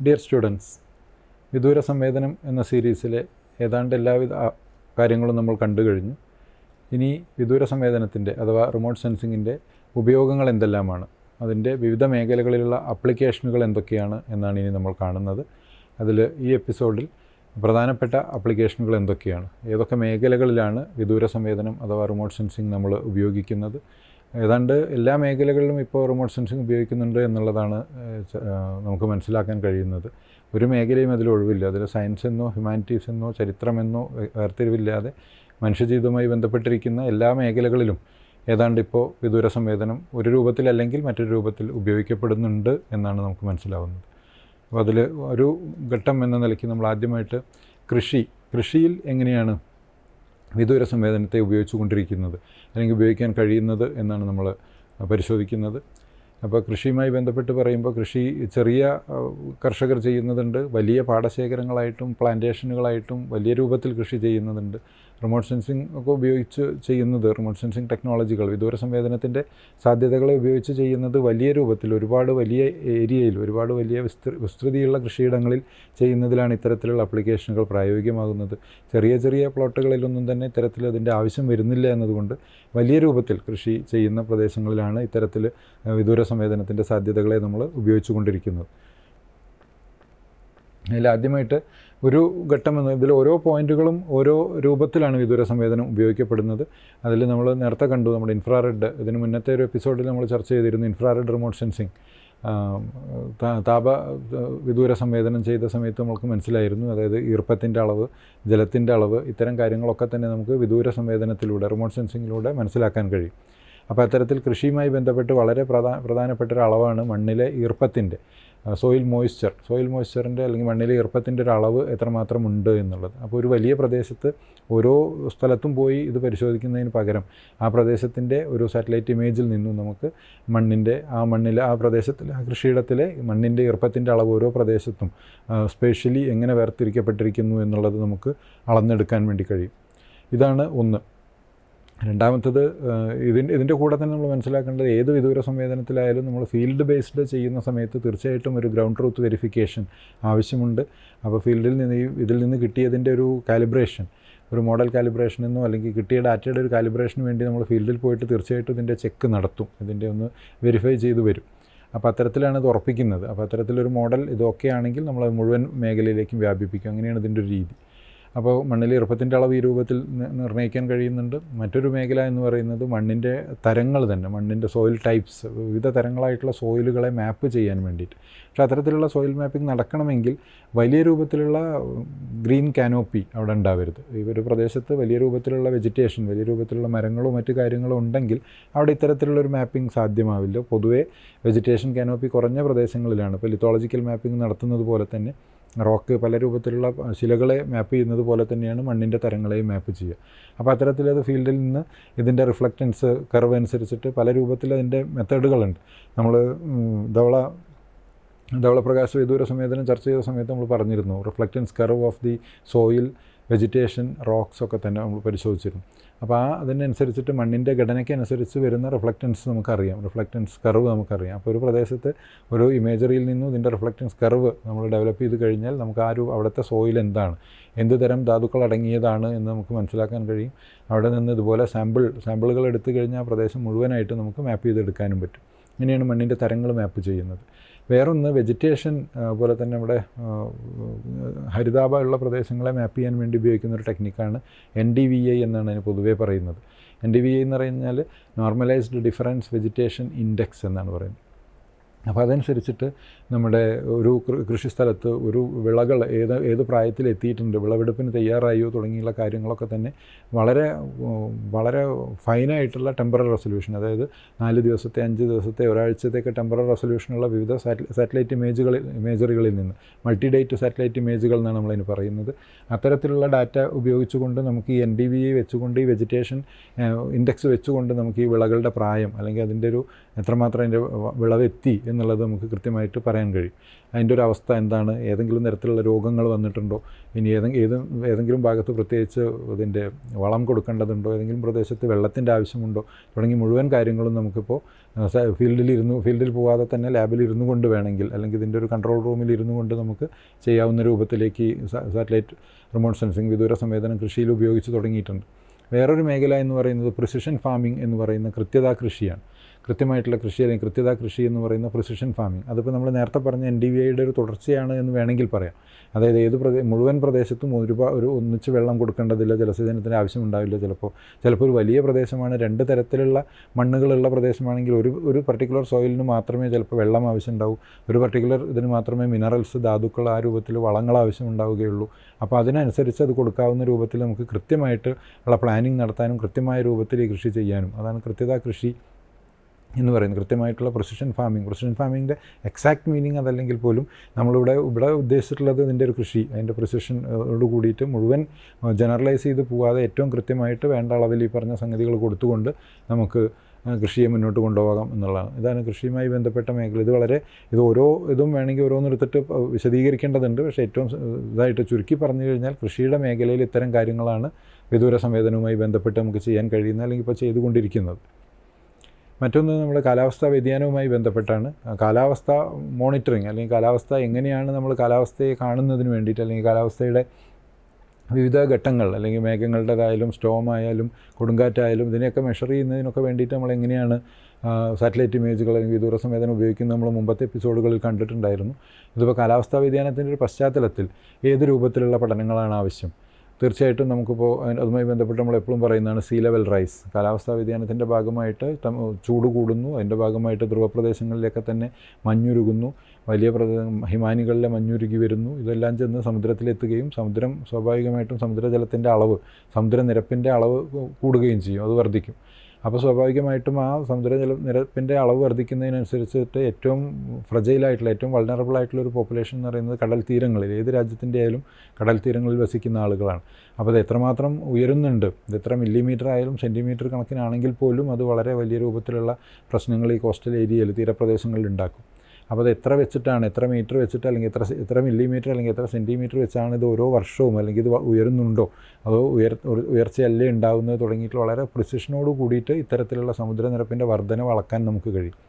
Dear students, വിദൂര സംവേദനം എന്ന സീരീസിലെ ഏതാണ്ട് എല്ലാവിധ കാര്യങ്ങളും നമ്മൾ കണ്ടു കഴിഞ്ഞു. ഇനി വിദൂര സംവേദനത്തിൻ്റെ അഥവാ റിമോട്ട് സെൻസിങ്ങിൻ്റെ ഉപയോഗങ്ങൾ എന്തെല്ലാമാണ്, അതിൻ്റെ വിവിധ മേഖലകളിലുള്ള ആപ്ലിക്കേഷനുകൾ എന്തൊക്കെയാണ് എന്നാണ് ഇനി നമ്മൾ കാണുന്നത്. അതിൽ ഈ എപ്പിസോഡിൽ പ്രധാനപ്പെട്ട ആപ്ലിക്കേഷനുകൾ എന്തൊക്കെയാണ്, ഏതൊക്കെ മേഖലകളിലാണ് വിദൂര സംവേദനം അഥവാ റിമോട്ട് സെൻസിങ് നമ്മൾ ഉപയോഗിക്കുന്നത്. ഏതാണ്ട് എല്ലാ മേഖലകളിലും ഇപ്പോൾ റിമോട്ട് സെൻസിങ് ഉപയോഗിക്കുന്നുണ്ട് എന്നുള്ളതാണ് നമുക്ക് മനസ്സിലാക്കാൻ കഴിയുന്നത്. ഒരു മേഖലയും അതിൽ ഒഴിവില്ല. അതിൽ സയൻസ് എന്നോ ഹ്യൂമാനിറ്റീസ് എന്നോ ചരിത്രമെന്നോ വേർതിരിവില്ലാതെ മനുഷ്യജീവിതവുമായി ബന്ധപ്പെട്ടിരിക്കുന്ന എല്ലാ മേഖലകളിലും ഏതാണ്ട് ഇപ്പോൾ വിദൂര സംവേദനം ഒരു രൂപത്തിലല്ലെങ്കിൽ മറ്റൊരു രൂപത്തിൽ ഉപയോഗിക്കപ്പെടുന്നുണ്ട് എന്നാണ് നമുക്ക് മനസ്സിലാവുന്നത്. അപ്പോൾ അതിൽ ഒരു ഘട്ടം എന്ന നിലയ്ക്ക് നമ്മൾ ആദ്യമായിട്ട് കൃഷിയിൽ എങ്ങനെയാണ് വിദൂര സംവേദനത്തെ ഉപയോഗിച്ചു കൊണ്ടിരിക്കുന്നത് അല്ലെങ്കിൽ ഉപയോഗിക്കാൻ കഴിയുന്നത് എന്നാണ് നമ്മൾ പരിശോധിക്കുന്നത്. അപ്പോൾ കൃഷിയുമായി ബന്ധപ്പെട്ട് പറയുമ്പോൾ കൃഷി ചെറിയ കർഷകർ ചെയ്യുന്നതുണ്ട്, വലിയ പാടശേഖരങ്ങളായിട്ടും പ്ലാന്റേഷനുകളായിട്ടും വലിയ രൂപത്തിൽ കൃഷി ചെയ്യുന്നതുണ്ട്. റിമോട്ട് സെൻസിങ് ഒക്കെ ഉപയോഗിച്ച് ചെയ്യുന്നത്, റിമോട്ട് സെൻസിങ് ടെക്നോളജികൾ വിദൂര സംവേദനത്തിൻ്റെ സാധ്യതകളെ ഉപയോഗിച്ച് ചെയ്യുന്നത് വലിയ രൂപത്തിൽ ഒരുപാട് വലിയ ഏരിയയിൽ ഒരുപാട് വലിയ വിസ്തൃതിയുള്ള കൃഷിയിടങ്ങളിൽ ചെയ്യുന്നതിലാണ് ഇത്തരത്തിലുള്ള ആപ്ലിക്കേഷനുകൾ പ്രായോഗികമാകുന്നത്. ചെറിയ ചെറിയ പ്ലോട്ടുകളിലൊന്നും തന്നെ ഇത്തരത്തിൽ അതിൻ്റെ ആവശ്യം വരുന്നില്ല എന്നതുകൊണ്ട് വലിയ രൂപത്തിൽ കൃഷി ചെയ്യുന്ന പ്രദേശങ്ങളിലാണ് ഇത്തരത്തിൽ വിദൂര സംവേദനത്തിൻ്റെ സാധ്യതകളെ നമ്മൾ ഉപയോഗിച്ചു കൊണ്ടിരിക്കുന്നത്. അതിൽ ആദ്യമായിട്ട് ഒരു ഘട്ടം എന്ന ഇതിൽ ഓരോ പോയിൻറ്റുകളും ഓരോ രൂപത്തിലാണ് വിദൂര സംവേദനം ഉപയോഗിക്കപ്പെടുന്നത്. അതിൽ നമ്മൾ നേരത്തെ കണ്ടു നമ്മുടെ ഇൻഫ്രാറെഡ്, ഇതിന് മുന്നത്തെ ഒരു എപ്പിസോഡിൽ നമ്മൾ ചർച്ച ചെയ്തിരുന്നു ഇൻഫ്രാറെഡ് റിമോട്ട് സെൻസിങ്. താപ വിദൂര സംവേദനം ചെയ്ത സമയത്ത് നമുക്ക് മനസ്സിലായിരുന്നു, അതായത് ഈർപ്പത്തിൻ്റെ അളവ്, ജലത്തിൻ്റെ അളവ്, ഇത്തരം കാര്യങ്ങളൊക്കെ തന്നെ നമുക്ക് വിദൂര സംവേദനത്തിലൂടെ റിമോട്ട് സെൻസിങ്ങിലൂടെ മനസ്സിലാക്കാൻ കഴിയും. അപ്പോൾ അത്തരത്തിൽ കൃഷിയുമായി ബന്ധപ്പെട്ട് വളരെ പ്രധാനപ്പെട്ട ഒരു അളവാണ് മണ്ണിലെ ഈർപ്പത്തിൻ്റെ സോയിൽ മോയ്സ്ചറിൻ്റെ അല്ലെങ്കിൽ മണ്ണിലെ ഈർപ്പത്തിൻ്റെ ഒരു അളവ് എത്രമാത്രം ഉണ്ട് എന്നുള്ളത്. അപ്പോൾ ഒരു വലിയ പ്രദേശത്ത് ഓരോ സ്ഥലത്തും പോയി ഇത് പരിശോധിക്കുന്നതിന് പകരം ആ പ്രദേശത്തിൻ്റെ ഒരു സാറ്റലൈറ്റ് ഇമേജിൽ നിന്നും നമുക്ക് മണ്ണിലെ ആ പ്രദേശത്തിലെ ആ കൃഷിയിടത്തിലെ മണ്ണിൻ്റെ ഈർപ്പത്തിൻ്റെ അളവ് ഓരോ പ്രദേശത്തും സ്പേഷ്യലി എങ്ങനെ വേർതിരിക്കപ്പെട്ടിരിക്കുന്നു എന്നുള്ളത് നമുക്ക് അളന്നെടുക്കാൻ വേണ്ടി കഴിയും. ഇതാണ് ഒന്ന്. രണ്ടാമത്തത്, ഇതിൻ്റെ കൂടെ തന്നെ നമ്മൾ മനസ്സിലാക്കേണ്ടത് ഏത് വിദൂര സംവേദനത്തിലായാലും നമ്മൾ ഫീൽഡ് ബേസ്ഡ് ചെയ്യുന്ന സമയത്ത് തീർച്ചയായിട്ടും ഒരു ഗ്രൗണ്ട് ട്രൂത്ത് വെരിഫിക്കേഷൻ ആവശ്യമുണ്ട്. അപ്പോൾ ഇതിൽ നിന്ന് കിട്ടിയതിൻ്റെ ഒരു കാലിബ്രേഷൻ, ഒരു മോഡൽ കാലിബ്രേഷൻ എന്നോ അല്ലെങ്കിൽ കിട്ടിയ ഡാറ്റയുടെ ഒരു കാലിബ്രേഷന് വേണ്ടി നമ്മൾ ഫീൽഡിൽ പോയിട്ട് തീർച്ചയായിട്ടും ഇതിൻ്റെ ചെക്ക് നടത്തും, ഇതിൻ്റെ ഒന്ന് വെരിഫൈ ചെയ്ത് വരും. അപ്പോൾ അത്തരത്തിലാണ് ഇത് ഉറപ്പിക്കുന്നത്. അപ്പോൾ അത്തരത്തിലൊരു മോഡൽ ഇതൊക്കെ ആണെങ്കിൽ നമ്മൾ മുഴുവൻ മേഖലയിലേക്കും വ്യാപിപ്പിക്കും. അങ്ങനെയാണ് ഇതിൻ്റെ ഒരു രീതി. അപ്പോൾ മണ്ണിലെ ഈർപ്പത്തിൻ്റെ അളവ് ഈ രൂപത്തിൽ നിർണ്ണയിക്കാൻ കഴിയുന്നുണ്ട്. മറ്റൊരു മേഖല എന്ന് പറയുന്നത് മണ്ണിൻ്റെ തരങ്ങൾ തന്നെ, മണ്ണിൻ്റെ സോയിൽ ടൈപ്സ്, വിവിധ തരങ്ങളായിട്ടുള്ള സോയിലുകളെ മാപ്പ് ചെയ്യാൻ വേണ്ടിയിട്ട്. പക്ഷേ അത്തരത്തിലുള്ള സോയിൽ മാപ്പിംഗ് നടക്കണമെങ്കിൽ വലിയ രൂപത്തിലുള്ള ഗ്രീൻ കാനോപ്പി അവിടെ ഉണ്ടാവരുത്. ഈ ഒരു പ്രദേശത്ത് വലിയ രൂപത്തിലുള്ള വെജിറ്റേഷൻ, വലിയ രൂപത്തിലുള്ള മരങ്ങളോ മറ്റു കാര്യങ്ങളോ ഉണ്ടെങ്കിൽ അവിടെ ഇത്തരത്തിലുള്ളൊരു മാപ്പിംഗ് സാധ്യമാവില്ല. പൊതുവേ വെജിറ്റേഷൻ കാനോപ്പി കുറഞ്ഞ പ്രദേശങ്ങളിലാണ്. ഇപ്പോൾ ലിത്തോളജിക്കൽ മാപ്പിംഗ് നടത്തുന്നത് പോലെ തന്നെ റോക്ക് പല രൂപത്തിലുള്ള ശിലകളെ മാപ്പ് ചെയ്യുന്നത് പോലെ തന്നെയാണ് മണ്ണിൻ്റെ തരങ്ങളെയും മാപ്പ് ചെയ്യുക. അപ്പോൾ അത്തരത്തിലത് ഫീൽഡിൽ നിന്ന് ഇതിൻ്റെ റിഫ്ലക്റ്റൻസ് കർവ് അനുസരിച്ചിട്ട് പല രൂപത്തിൽ അതിൻ്റെ മെത്തേഡുകളുണ്ട്. നമ്മൾ ധവളപ്രകാശ വിദൂര സംവേദനം ചർച്ച ചെയ്ത സമയത്ത് നമ്മൾ പറഞ്ഞിരുന്നു, reflectance curve of the soil, vegetation, rocks ഒക്കെ തന്നെ നമ്മൾ പരിശോധിച്ചിരുന്നു. അപ്പോൾ അതിനനുസരിച്ചിട്ട് മണ്ണിൻ്റെ ഘടനയ്ക്കനുസരിച്ച് വരുന്ന റിഫ്ലക്റ്റൻസ് നമുക്കറിയാം, റിഫ്ലക്റ്റൻസ് കർവ് നമുക്കറിയാം. അപ്പോൾ ഒരു പ്രദേശത്ത് ഒരു ഇമേജറിയിൽ നിന്നും ഇതിൻ്റെ റിഫ്ലക്റ്റൻസ് കർവ് നമ്മൾ ഡെവലപ്പ് ചെയ്ത് കഴിഞ്ഞാൽ നമുക്ക് അവിടുത്തെ സോയിൽ എന്താണ്, എന്ത് തരം ധാതുക്കൾ അടങ്ങിയതാണ് എന്ന് നമുക്ക് മനസ്സിലാക്കാൻ കഴിയും. അവിടെ നിന്ന് ഇതുപോലെ സാമ്പിളുകൾ എടുത്തു കഴിഞ്ഞാൽ ആ പ്രദേശം മുഴുവനായിട്ട് നമുക്ക് മാപ്പ് ചെയ്തെടുക്കാനും പറ്റും. ഇങ്ങനെയാണ് മണ്ണിൻ്റെ തരങ്ങൾ മാപ്പ് ചെയ്യുന്നത്. വേറൊന്ന് വെജിറ്റേഷൻ പോലെ തന്നെ നമ്മുടെ ഹരിതാഭമുള്ള പ്രദേശങ്ങളെ മാപ്പ് ചെയ്യാൻ വേണ്ടി ഉപയോഗിക്കുന്ന ഒരു ടെക്നിക്കാണ് NDVI എന്നാണ് അതിന് പൊതുവേ പറയുന്നത്. NDVI എന്ന് പറഞ്ഞാൽ നോർമലൈസ്ഡ് ഡിഫറൻസ് വെജിറ്റേഷൻ ഇൻഡെക്സ് എന്നാണ് പറയുന്നത്. അപ്പോൾ അതനുസരിച്ചിട്ട് നമ്മുടെ ഒരു കൃഷിസ്ഥലത്ത് ഒരു വിളകൾ ഏത് പ്രായത്തിൽ എത്തിയിട്ടുണ്ട്, വിളവെടുപ്പിന് തയ്യാറായോ തുടങ്ങിയുള്ള കാര്യങ്ങളൊക്കെ തന്നെ വളരെ വളരെ ഫൈനായിട്ടുള്ള ടെമ്പററി റെസൊല്യൂഷൻ, അതായത് 4 ദിവസത്തെ 5 ദിവസത്തെ ഒരാഴ്ചത്തേക്ക് ടെമ്പററി റെസൊല്യൂഷനുള്ള വിവിധ സാറ്റലൈറ്റ് ഇമേജറികളിൽ നിന്ന്, മൾട്ടി ഡേറ്റ് സാറ്റലൈറ്റ് ഇമേജുകൾ എന്നാണ് നമ്മളതിന് പറയുന്നത്. അത്തരത്തിലുള്ള ഡാറ്റ ഉപയോഗിച്ചുകൊണ്ട് നമുക്ക് ഈ NDVI വെച്ചുകൊണ്ട് ഈ വെജിറ്റേഷൻ ഇൻഡെക്സ് വെച്ചുകൊണ്ട് നമുക്ക് ഈ വിളകളുടെ പ്രായം അല്ലെങ്കിൽ അതിൻ്റെ ഒരു എത്രമാത്രം അതിൻ്റെ വിളവെത്തി എന്നുള്ളത് നമുക്ക് കൃത്യമായിട്ട് പറയാൻ കഴിയും. അതിൻ്റെ ഒരു അവസ്ഥ എന്താണ്, ഏതെങ്കിലും തരത്തിലുള്ള രോഗങ്ങൾ വന്നിട്ടുണ്ടോ, ഇനി ഏതെങ്കിലും ഭാഗത്ത് പ്രത്യേകിച്ച് ഇതിൻ്റെ വളം കൊടുക്കേണ്ടതുണ്ടോ, ഏതെങ്കിലും പ്രദേശത്ത് വെള്ളത്തിൻ്റെ ആവശ്യമുണ്ടോ തുടങ്ങി മുഴുവൻ കാര്യങ്ങളും നമുക്കിപ്പോൾ ഫീൽഡിൽ പോകാതെ തന്നെ ലാബിൽ ഇരുന്നു കൊണ്ട് വേണമെങ്കിൽ, അല്ലെങ്കിൽ ഇതിൻ്റെ ഒരു കൺട്രോൾ റൂമിൽ ഇരുന്നു കൊണ്ട് നമുക്ക് ചെയ്യാവുന്ന രൂപത്തിലേക്ക് സാറ്റലൈറ്റ് റിമോട്ട് സെൻസിങ് വിദൂര സംവേദനം കൃഷിയിൽ ഉപയോഗിച്ച് തുടങ്ങിയിട്ടുണ്ട്. വേറൊരു മേഖല എന്ന് പറയുന്നത് പ്രിസിഷൻ ഫാമിംഗ് എന്ന് പറയുന്ന കൃത്യതാ കൃഷിയാണ്. കൃത്യമായിട്ടുള്ള കൃഷി അല്ലെങ്കിൽ കൃത്യതാ കൃഷി എന്ന് പറയുന്ന പ്രിസിഷൻ ഫാമിംഗ്, അതിപ്പോൾ നമ്മൾ നേരത്തെ പറഞ്ഞ NDVIയുടെ ഒരു തുടർച്ചയാണ് എന്ന് വേണമെങ്കിൽ പറയാം. അതായത് മുഴുവൻ പ്രദേശത്തും ഒരു ഒന്നിച്ച് വെള്ളം കൊടുക്കേണ്ടതില്ല, ജലസേചനത്തിൻ്റെ ആവശ്യമുണ്ടാവില്ല. ചിലപ്പോൾ ഒരു വലിയ പ്രദേശമാണ്, 2 തരത്തിലുള്ള മണ്ണുകളുള്ള പ്രദേശമാണെങ്കിൽ ഒരു പർട്ടിക്കുലർ സോയിലിന് മാത്രമേ ചിലപ്പോൾ വെള്ളം ആവശ്യമുണ്ടാവൂ, ഒരു പർട്ടിക്കുലർ ഇതിന് മാത്രമേ മിനറൽസ്, ധാതുക്കൾ, ആ രൂപത്തിൽ വളങ്ങൾ ആവശ്യമുണ്ടാവുകയുള്ളൂ. അപ്പോൾ അതിനനുസരിച്ച് അത് കൊടുക്കാവുന്ന രൂപത്തിൽ നമുക്ക് കൃത്യമായിട്ട് ഉള്ള പ്ലാനിങ് നടത്താനും കൃത്യമായ രൂപത്തിൽ ഈ കൃഷി ചെയ്യാനും, അതാണ് കൃത്യതാ കൃഷി എന്ന് പറയുന്നത്. കൃത്യമായിട്ടുള്ള പ്രിസിഷൻ ഫാമിങ്ങിൻ്റെ എക്സാക്ട് മീനിങ് അതല്ലെങ്കിൽ പോലും ഇവിടെ ഉദ്ദേശിച്ചിട്ടുള്ളത് ഇതിൻ്റെ ഒരു കൃഷി, അതിൻ്റെ പ്രിസിഷനോട് കൂടിയിട്ട് മുഴുവൻ ജനറലൈസ് ചെയ്ത് പോകാതെ ഏറ്റവും കൃത്യമായിട്ട് വേണ്ട അളവിൽ ഈ പറഞ്ഞ സംഗതികൾ കൊടുത്തുകൊണ്ട് നമുക്ക് കൃഷിയെ മുന്നോട്ട് കൊണ്ടുപോകാം എന്നുള്ളതാണ്. ഇതാണ് കൃഷിയുമായി ബന്ധപ്പെട്ട മേഖല. ഇതും വേണമെങ്കിൽ ഓരോന്നെടുത്തിട്ട് വിശദീകരിക്കേണ്ടതുണ്ട്. പക്ഷേ ഏറ്റവും ഇതായിട്ട് ചുരുക്കി പറഞ്ഞു കഴിഞ്ഞാൽ കൃഷിയുടെ മേഖലയിൽ ഇത്തരം കാര്യങ്ങളാണ് വിദൂര സംവേദനവുമായി ബന്ധപ്പെട്ട് നമുക്ക് ചെയ്യാൻ കഴിയുന്ന അല്ലെങ്കിൽ ഇപ്പോൾ ചെയ്തുകൊണ്ടിരിക്കുന്നത്. മറ്റൊന്ന് നമ്മുടെ കാലാവസ്ഥാ വ്യതിയാനവുമായി ബന്ധപ്പെട്ടാണ്. കാലാവസ്ഥ മോണിറ്ററിങ് അല്ലെങ്കിൽ കാലാവസ്ഥ എങ്ങനെയാണ് നമ്മൾ കാലാവസ്ഥയെ കാണുന്നതിന് വേണ്ടിയിട്ട്, അല്ലെങ്കിൽ കാലാവസ്ഥയുടെ വിവിധ ഘട്ടങ്ങൾ, അല്ലെങ്കിൽ മേഘങ്ങളുടേതായാലും സ്റ്റോം ആയാലും കൊടുങ്കാറ്റായാലും ഇതിനെയൊക്കെ മെഷർ ചെയ്യുന്നതിനൊക്കെ വേണ്ടിയിട്ട് നമ്മൾ എങ്ങനെയാണ് സാറ്റലൈറ്റ് ഇമേജുകൾ അല്ലെങ്കിൽ വിദൂര സംവേദനം ഉപയോഗിക്കുന്നത് നമ്മൾ മുമ്പത്തെ എപ്പിസോഡുകളിൽ കണ്ടിട്ടുണ്ടായിരുന്നു. ഇതിപ്പോൾ കാലാവസ്ഥാ വ്യതിയാനത്തിൻ്റെ ഒരു പശ്ചാത്തലത്തിൽ ഏത് രൂപത്തിലുള്ള പഠനങ്ങളാണ് ആവശ്യം? തീർച്ചയായിട്ടും നമുക്കിപ്പോൾ അതുമായി ബന്ധപ്പെട്ട് നമ്മൾ എപ്പോഴും പറയുന്നതാണ് സീ ലെവൽ റൈസ്. കാലാവസ്ഥാ വ്യതിയാനത്തിൻ്റെ ഭാഗമായിട്ട് ചൂട് കൂടുന്നു, അതിൻ്റെ ഭാഗമായിട്ട് ധ്രുവപ്രദേശങ്ങളിലൊക്കെ തന്നെ മഞ്ഞുരുകുന്നു, വലിയ ഹിമാനികളിലെ മഞ്ഞുരുകി വരുന്നു. ഇതെല്ലാം ചെന്ന് സമുദ്രത്തിലെത്തുകയും സമുദ്രം സ്വാഭാവികമായിട്ടും സമുദ്രജലത്തിൻ്റെ അളവ്, സമുദ്രനിരപ്പിൻ്റെ അളവ് കൂടുകയും ചെയ്യും, അത് വർദ്ധിക്കും. അപ്പോൾ സ്വാഭാവികമായിട്ടും ആ സമുദ്രനിരപ്പിൻ്റെ അളവ് വർദ്ധിക്കുന്നതിനനുസരിച്ചിട്ട് ഏറ്റവും ഫ്രജൈലായിട്ടുള്ള, ഏറ്റവും വൾനറബിൾ ആയിട്ടുള്ള ഒരു പോപ്പുലേഷൻ എന്ന് പറയുന്നത് കടൽ തീരങ്ങളിൽ, ഏത് രാജ്യത്തിൻ്റെ ആയാലും കടൽ തീരങ്ങളിൽ വസിക്കുന്ന ആളുകളാണ്. അപ്പോൾ അത് എത്രമാത്രം ഉയരുന്നുണ്ട്, ഇത് എത്ര മില്ലിമീറ്റർ ആയാലും സെൻറ്റിമീറ്റർ കണക്കിനാണെങ്കിൽ പോലും അത് വളരെ വലിയ രൂപത്തിലുള്ള പ്രശ്നങ്ങൾ ഈ കോസ്റ്റൽ ഏരിയയിൽ, തീരപ്രദേശങ്ങളിൽ ഉണ്ടാക്കും. അപ്പോൾ അത് എത്ര വെച്ചിട്ടാണ്, എത്ര മീറ്റർ വെച്ചിട്ട്, അല്ലെങ്കിൽ എത്ര മില്ലിമീറ്റർ അല്ലെങ്കിൽ എത്ര സെൻറ്റിമീറ്റർ വെച്ചാണ് ഇത് ഓരോ വർഷവും, അല്ലെങ്കിൽ ഇത് ഉയരുന്നുണ്ടോ അതോ ഉയർച്ചയല്ലേ ഉണ്ടാകുന്നത് തുടങ്ങിയിട്ട് വളരെ പ്രിസിഷനോട് കൂടിയിട്ട് ഇത്തരത്തിലുള്ള സമുദ്രനിരപ്പിൻ്റെ വർധന അളക്കാൻ നമുക്ക് കഴിയും.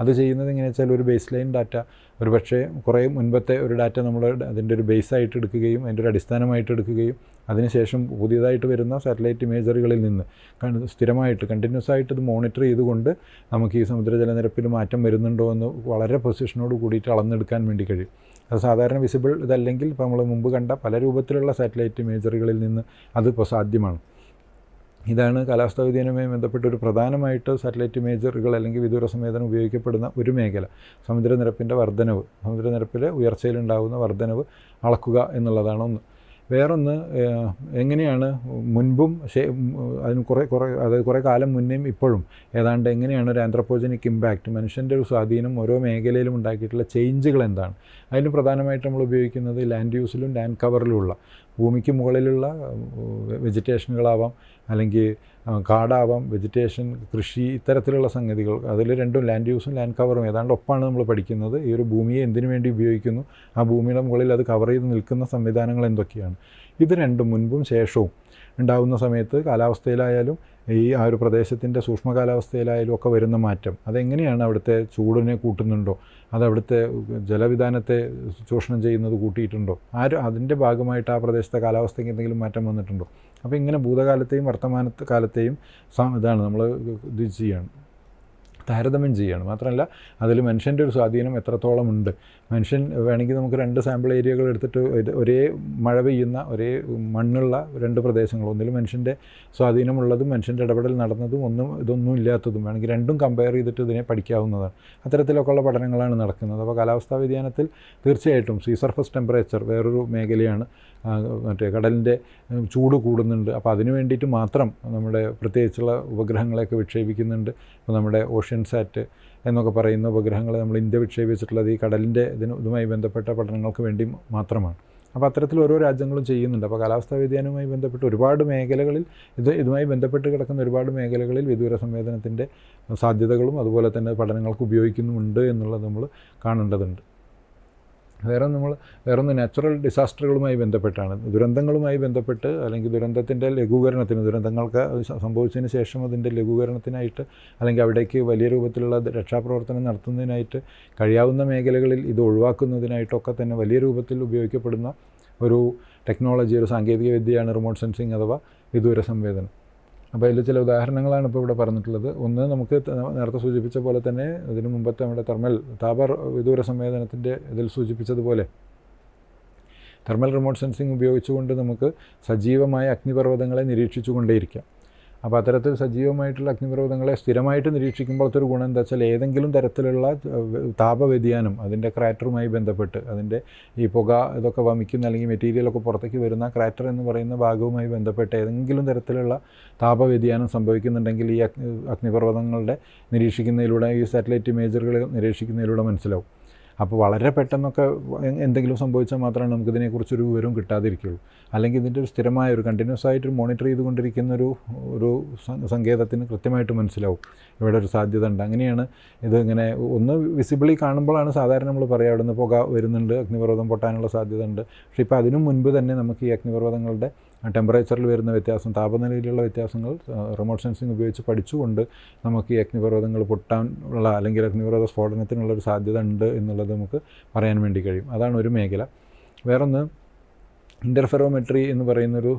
അത് ചെയ്യുന്നത് എങ്ങനെയാണെന്ന് വെച്ചാൽ ഒരു ബേസ് ലൈൻ ഡാറ്റ, ഒരു പക്ഷേ കുറേ മുൻപത്തെ ഒരു ഡാറ്റ നമ്മൾ അതിൻ്റെ ഒരു ബേസായിട്ട് എടുക്കുകയും അതിൻ്റെ ഒരു അടിസ്ഥാനമായിട്ട് എടുക്കുകയും അതിനുശേഷം പുതിയതായിട്ട് വരുന്ന സാറ്റലൈറ്റ് ഇമേജറികളിൽ നിന്ന് സ്ഥിരമായിട്ട് കണ്ടിന്യൂസ് ആയിട്ട് ഇത് മോണിറ്റർ ചെയ്തുകൊണ്ട് നമുക്ക് ഈ സമുദ്രജലനിരപ്പിൽ മാറ്റം വരുന്നുണ്ടോ എന്ന് വളരെ പൊസിഷനോട് കൂടിയിട്ട് അളന്നെടുക്കാൻ വേണ്ടി കഴിയും. അത് സാധാരണ വിസിബിൾ ഇതല്ലെങ്കിൽ ഇപ്പോൾ നമ്മൾ മുമ്പ് കണ്ട പല രൂപത്തിലുള്ള സാറ്റലൈറ്റ് ഇമേജറികളിൽ നിന്ന് അതിപ്പോൾ സാധ്യമാണ്. ഇതാണ് കാലാവസ്ഥാ വ്യതിയാനവുമായി ബന്ധപ്പെട്ട് ഒരു പ്രധാനമായിട്ട് സാറ്റലൈറ്റ് ഇമേജറുകൾ അല്ലെങ്കിൽ വിദൂര സംവേദനം ഉപയോഗിക്കപ്പെടുന്ന ഒരു മേഖല. സമുദ്രനിരപ്പിൻ്റെ വർധനവ്, സമുദ്രനിരപ്പിലെ ഉയർച്ചയിലുണ്ടാകുന്ന വർധനവ് അളക്കുക എന്നുള്ളതാണ് ഒന്ന്. വേറൊന്ന്, എങ്ങനെയാണ് മുൻപും അതിന് കുറേ കാലം മുന്നേയും ഇപ്പോഴും ഏതാണ്ട് എങ്ങനെയാണ് ഒരു ആന്ത്രപ്പോജനിക് ഇമ്പാക്റ്റ്, മനുഷ്യൻ്റെ ഒരു സ്വാധീനം ഓരോ മേഖലയിലും ഉണ്ടാക്കിയിട്ടുള്ള ചേഞ്ചുകൾ എന്താണ്? അതിന് പ്രധാനമായിട്ട് നമ്മൾ ഉപയോഗിക്കുന്നത് ലാൻഡ് യൂസിലും ലാൻഡ് കവറിലുമുള്ള ഭൂമിക്ക് മുകളിലുള്ള വെജിറ്റേഷനുകളാവാം, അല്ലെങ്കിൽ കാടാവാം, വെജിറ്റേഷൻ, കൃഷി, ഇത്തരത്തിലുള്ള സംഗതികൾ. അതിൽ രണ്ടും ലാൻഡ് യൂസും ലാൻഡ് കവറും ഏതാണ്ട് ഒപ്പാണ് നമ്മൾ പഠിക്കുന്നത്. ഈ ഒരു ഭൂമിയെ എന്തിനു വേണ്ടി ഉപയോഗിക്കുന്നു, ആ ഭൂമിയുടെ മുകളിൽ അത് കവർ ചെയ്ത് നിൽക്കുന്ന സംവിധാനങ്ങൾ എന്തൊക്കെയാണ്? ഇത് രണ്ടും മുൻപും ശേഷവും ഉണ്ടാകുന്ന സമയത്ത് കാലാവസ്ഥയിലായാലും ആ ഒരു പ്രദേശത്തിൻ്റെ സൂക്ഷ്മ കാലാവസ്ഥയിലായാലും ഒക്കെ വരുന്ന മാറ്റം അതെങ്ങനെയാണ്? അവിടുത്തെ ചൂടിനെ കൂട്ടുന്നുണ്ടോ, അത് അവിടുത്തെ ജലവിധാനത്തെ ചൂഷണം ചെയ്യുന്നത് കൂട്ടിയിട്ടുണ്ടോ, അതിൻ്റെ ഭാഗമായിട്ട് ആ പ്രദേശത്തെ കാലാവസ്ഥയ്ക്ക് എന്തെങ്കിലും മാറ്റം വന്നിട്ടുണ്ടോ? അപ്പോൾ ഇങ്ങനെ ഭൂതകാലത്തെയും വർത്തമാനകാലത്തെയും ഇതാണ് നമ്മൾ ഇത് ചെയ്യാണ്, താരതമ്യം ചെയ്യുകയാണ്. മാത്രമല്ല അതിൽ മനുഷ്യൻ്റെ ഒരു സ്വാധീനം എത്രത്തോളം ഉണ്ട്. മനുഷ്യൻ വേണമെങ്കിൽ നമുക്ക് 2 സാമ്പിൾ ഏരിയകൾ എടുത്തിട്ട് ഒരേ മഴ പെയ്യുന്ന ഒരേ മണ്ണുള്ള 2 പ്രദേശങ്ങൾ, ഒന്നിൽ മനുഷ്യൻ്റെ സ്വാധീനമുള്ളതും മനുഷ്യൻ്റെ ഇടപെടൽ നടന്നതും ഇതൊന്നും ഇല്ലാത്തതും വേണമെങ്കിൽ രണ്ടും കമ്പയർ ചെയ്തിട്ട് ഇതിനെ പഠിക്കാവുന്നതാണ്. അത്തരത്തിലൊക്കെയുള്ള പഠനങ്ങളാണ് നടക്കുന്നത്. അപ്പോൾ കാലാവസ്ഥാ വ്യതിയാനത്തിൽ തീർച്ചയായിട്ടും സീ സർഫസ് ടെമ്പറേച്ചർ വേറൊരു മേഖലയാണ്. കടലിൻ്റെ ചൂട് കൂടുന്നുണ്ട്. അപ്പോൾ അതിന് വേണ്ടിയിട്ട് മാത്രം നമ്മുടെ പ്രത്യേകിച്ചുള്ള ഉപഗ്രഹങ്ങളെയൊക്കെ വിക്ഷേപിക്കുന്നുണ്ട്. ഇപ്പോൾ നമ്മുടെ ഓഷ്യൻ സാറ്റ് എന്നൊക്കെ പറയുന്ന ഉപഗ്രഹങ്ങൾ നമ്മൾ ഇന്ത്യ വിക്ഷേപിച്ചിട്ടുള്ളത് ഈ കടലിൻ്റെ ഇതുമായി ബന്ധപ്പെട്ട പഠനങ്ങൾക്ക് വേണ്ടി മാത്രമാണ്. അപ്പോൾ അത്തരത്തിൽ ഓരോ രാജ്യങ്ങളും ചെയ്യുന്നുണ്ട്. അപ്പോൾ കാലാവസ്ഥാ വ്യതിയാനവുമായി ബന്ധപ്പെട്ട് ഒരുപാട് മേഖലകളിൽ ഇതുമായി ബന്ധപ്പെട്ട് കിടക്കുന്ന ഒരുപാട് മേഖലകളിൽ വിദൂര സംവേദനത്തിൻ്റെ സാധ്യതകളും അതുപോലെ തന്നെ പഠനങ്ങൾക്ക് ഉപയോഗിക്കുന്നുമുണ്ട് എന്നുള്ളത് നമ്മൾ കാണേണ്ടതുണ്ട്. വേറൊന്ന് നാച്ചുറൽ ഡിസാസ്റ്ററുകളുമായി ബന്ധപ്പെട്ടാണ്. ദുരന്തങ്ങളുമായി ബന്ധപ്പെട്ട് അല്ലെങ്കിൽ ദുരന്തത്തിൻ്റെ ലഘൂകരണത്തിന്, ദുരന്തങ്ങൾക്ക് സംഭവിച്ചതിന് ശേഷം അതിൻ്റെ ലഘൂകരണത്തിനായിട്ട് അല്ലെങ്കിൽ അവിടേക്ക് വലിയ രൂപത്തിലുള്ള രക്ഷാപ്രവർത്തനം നടത്തുന്നതിനായിട്ട് കഴിയാവുന്ന മേഖലകളിൽ ഇത് ഒഴിവാക്കുന്നതിനായിട്ടൊക്കെ തന്നെ വലിയ രൂപത്തിൽ ഉപയോഗിക്കപ്പെടുന്ന ഒരു ടെക്നോളജി, ഒരു സാങ്കേതിക വിദ്യയാണ് റിമോട്ട് സെൻസിങ് അഥവാ വിദൂര സംവേദനം. അപ്പോൾ അതിൽ ചില ഉദാഹരണങ്ങളാണ് ഇപ്പോൾ ഇവിടെ പറഞ്ഞിട്ടുള്ളത്. ഒന്ന്, നമുക്ക് നേരത്തെ സൂചിപ്പിച്ച പോലെ തന്നെ ഇതിനു മുമ്പത്തെ നമ്മുടെ താപ വിദൂര സംവേദനത്തിൻ്റെ ഇതിൽ സൂചിപ്പിച്ചതുപോലെ തെർമൽ റിമോട്ട് സെൻസിങ് ഉപയോഗിച്ചുകൊണ്ട് നമുക്ക് സജീവമായ അഗ്നിപർവ്വതങ്ങളെ നിരീക്ഷിച്ചു കൊണ്ടേയിരിക്കാം. അപ്പോൾ അത്തരത്തിൽ സജീവമായിട്ടുള്ള അഗ്നിപർവ്വതങ്ങളെ സ്ഥിരമായിട്ട് നിരീക്ഷിക്കുമ്പോഴത്തെ ഒരു ഗുണം എന്താ വെച്ചാൽ ഏതെങ്കിലും തരത്തിലുള്ള താപവ്യതിയാനം അതിൻ്റെ ക്രാറ്ററുമായി ബന്ധപ്പെട്ട് അതിൻ്റെ ഈ പുക ഇതൊക്കെ വമിക്കുന്ന അല്ലെങ്കിൽ മെറ്റീരിയലൊക്കെ പുറത്തേക്ക് വരുന്ന ക്രാറ്റർ എന്ന് പറയുന്ന ഭാഗവുമായി ബന്ധപ്പെട്ട് ഏതെങ്കിലും തരത്തിലുള്ള താപവ്യതിയാനം സംഭവിക്കുന്നുണ്ടെങ്കിൽ ഈ അഗ്നിപർവ്വതങ്ങളുടെ നിരീക്ഷിക്കുന്നതിലൂടെ, ഈ സാറ്റലൈറ്റ് ഇമേജറുകൾ നിരീക്ഷിക്കുന്നതിലൂടെ മനസ്സിലാവും. അപ്പോൾ വളരെ പെട്ടെന്നൊക്കെ എന്തെങ്കിലും സംഭവിച്ചാൽ മാത്രമാണ് നമുക്കിതിനെക്കുറിച്ചൊരു വിവരവും കിട്ടാതിരിക്കുകയുള്ളൂ. അല്ലെങ്കിൽ ഇതിൻ്റെ ഒരു സ്ഥിരമായ ഒരു കണ്ടിന്യൂസ് ആയിട്ട് മോണിറ്റർ ചെയ്തുകൊണ്ടിരിക്കുന്ന ഒരു സങ്കേതത്തിന് കൃത്യമായിട്ട് മനസ്സിലാവും ഇവിടെ ഒരു സാധ്യത ഉണ്ട്. അങ്ങനെയാണ് ഇതിങ്ങനെ ഒന്ന് വിസിബിളി കാണുമ്പോഴാണ് സാധാരണ നമ്മൾ പറയുക അവിടെ നിന്ന് പുക വരുന്നുണ്ട്, അഗ്നിപർവ്വതം പൊട്ടാനുള്ള സാധ്യത ഉണ്ട്. പക്ഷേ ഇപ്പോൾ അതിനു മുൻപ് തന്നെ നമുക്ക് ഈ അഗ്നിപർവ്വതങ്ങളുടെ ടെമ്പറേച്ചറിൽ വരുന്ന വ്യത്യാസം, താപനിലയിലുള്ള വ്യത്യാസങ്ങൾ റിമോട്ട് സെൻസിങ് ഉപയോഗിച്ച് പഠിച്ചുകൊണ്ട് നമുക്ക് ഈ അഗ്നിപർവ്വതങ്ങൾ പൊട്ടാനുള്ള അല്ലെങ്കിൽ അഗ്നിപർവ്വത സ്ഫോടനത്തിനുള്ളൊരു സാധ്യത ഉണ്ട് എന്നുള്ളത് നമുക്ക് പറയാൻ വേണ്ടി കഴിയും. അതാണ് ഒരു മേഖല. വേറൊന്ന് ഇൻ്റർഫെറോമെട്രി എന്ന് പറയുന്നൊരു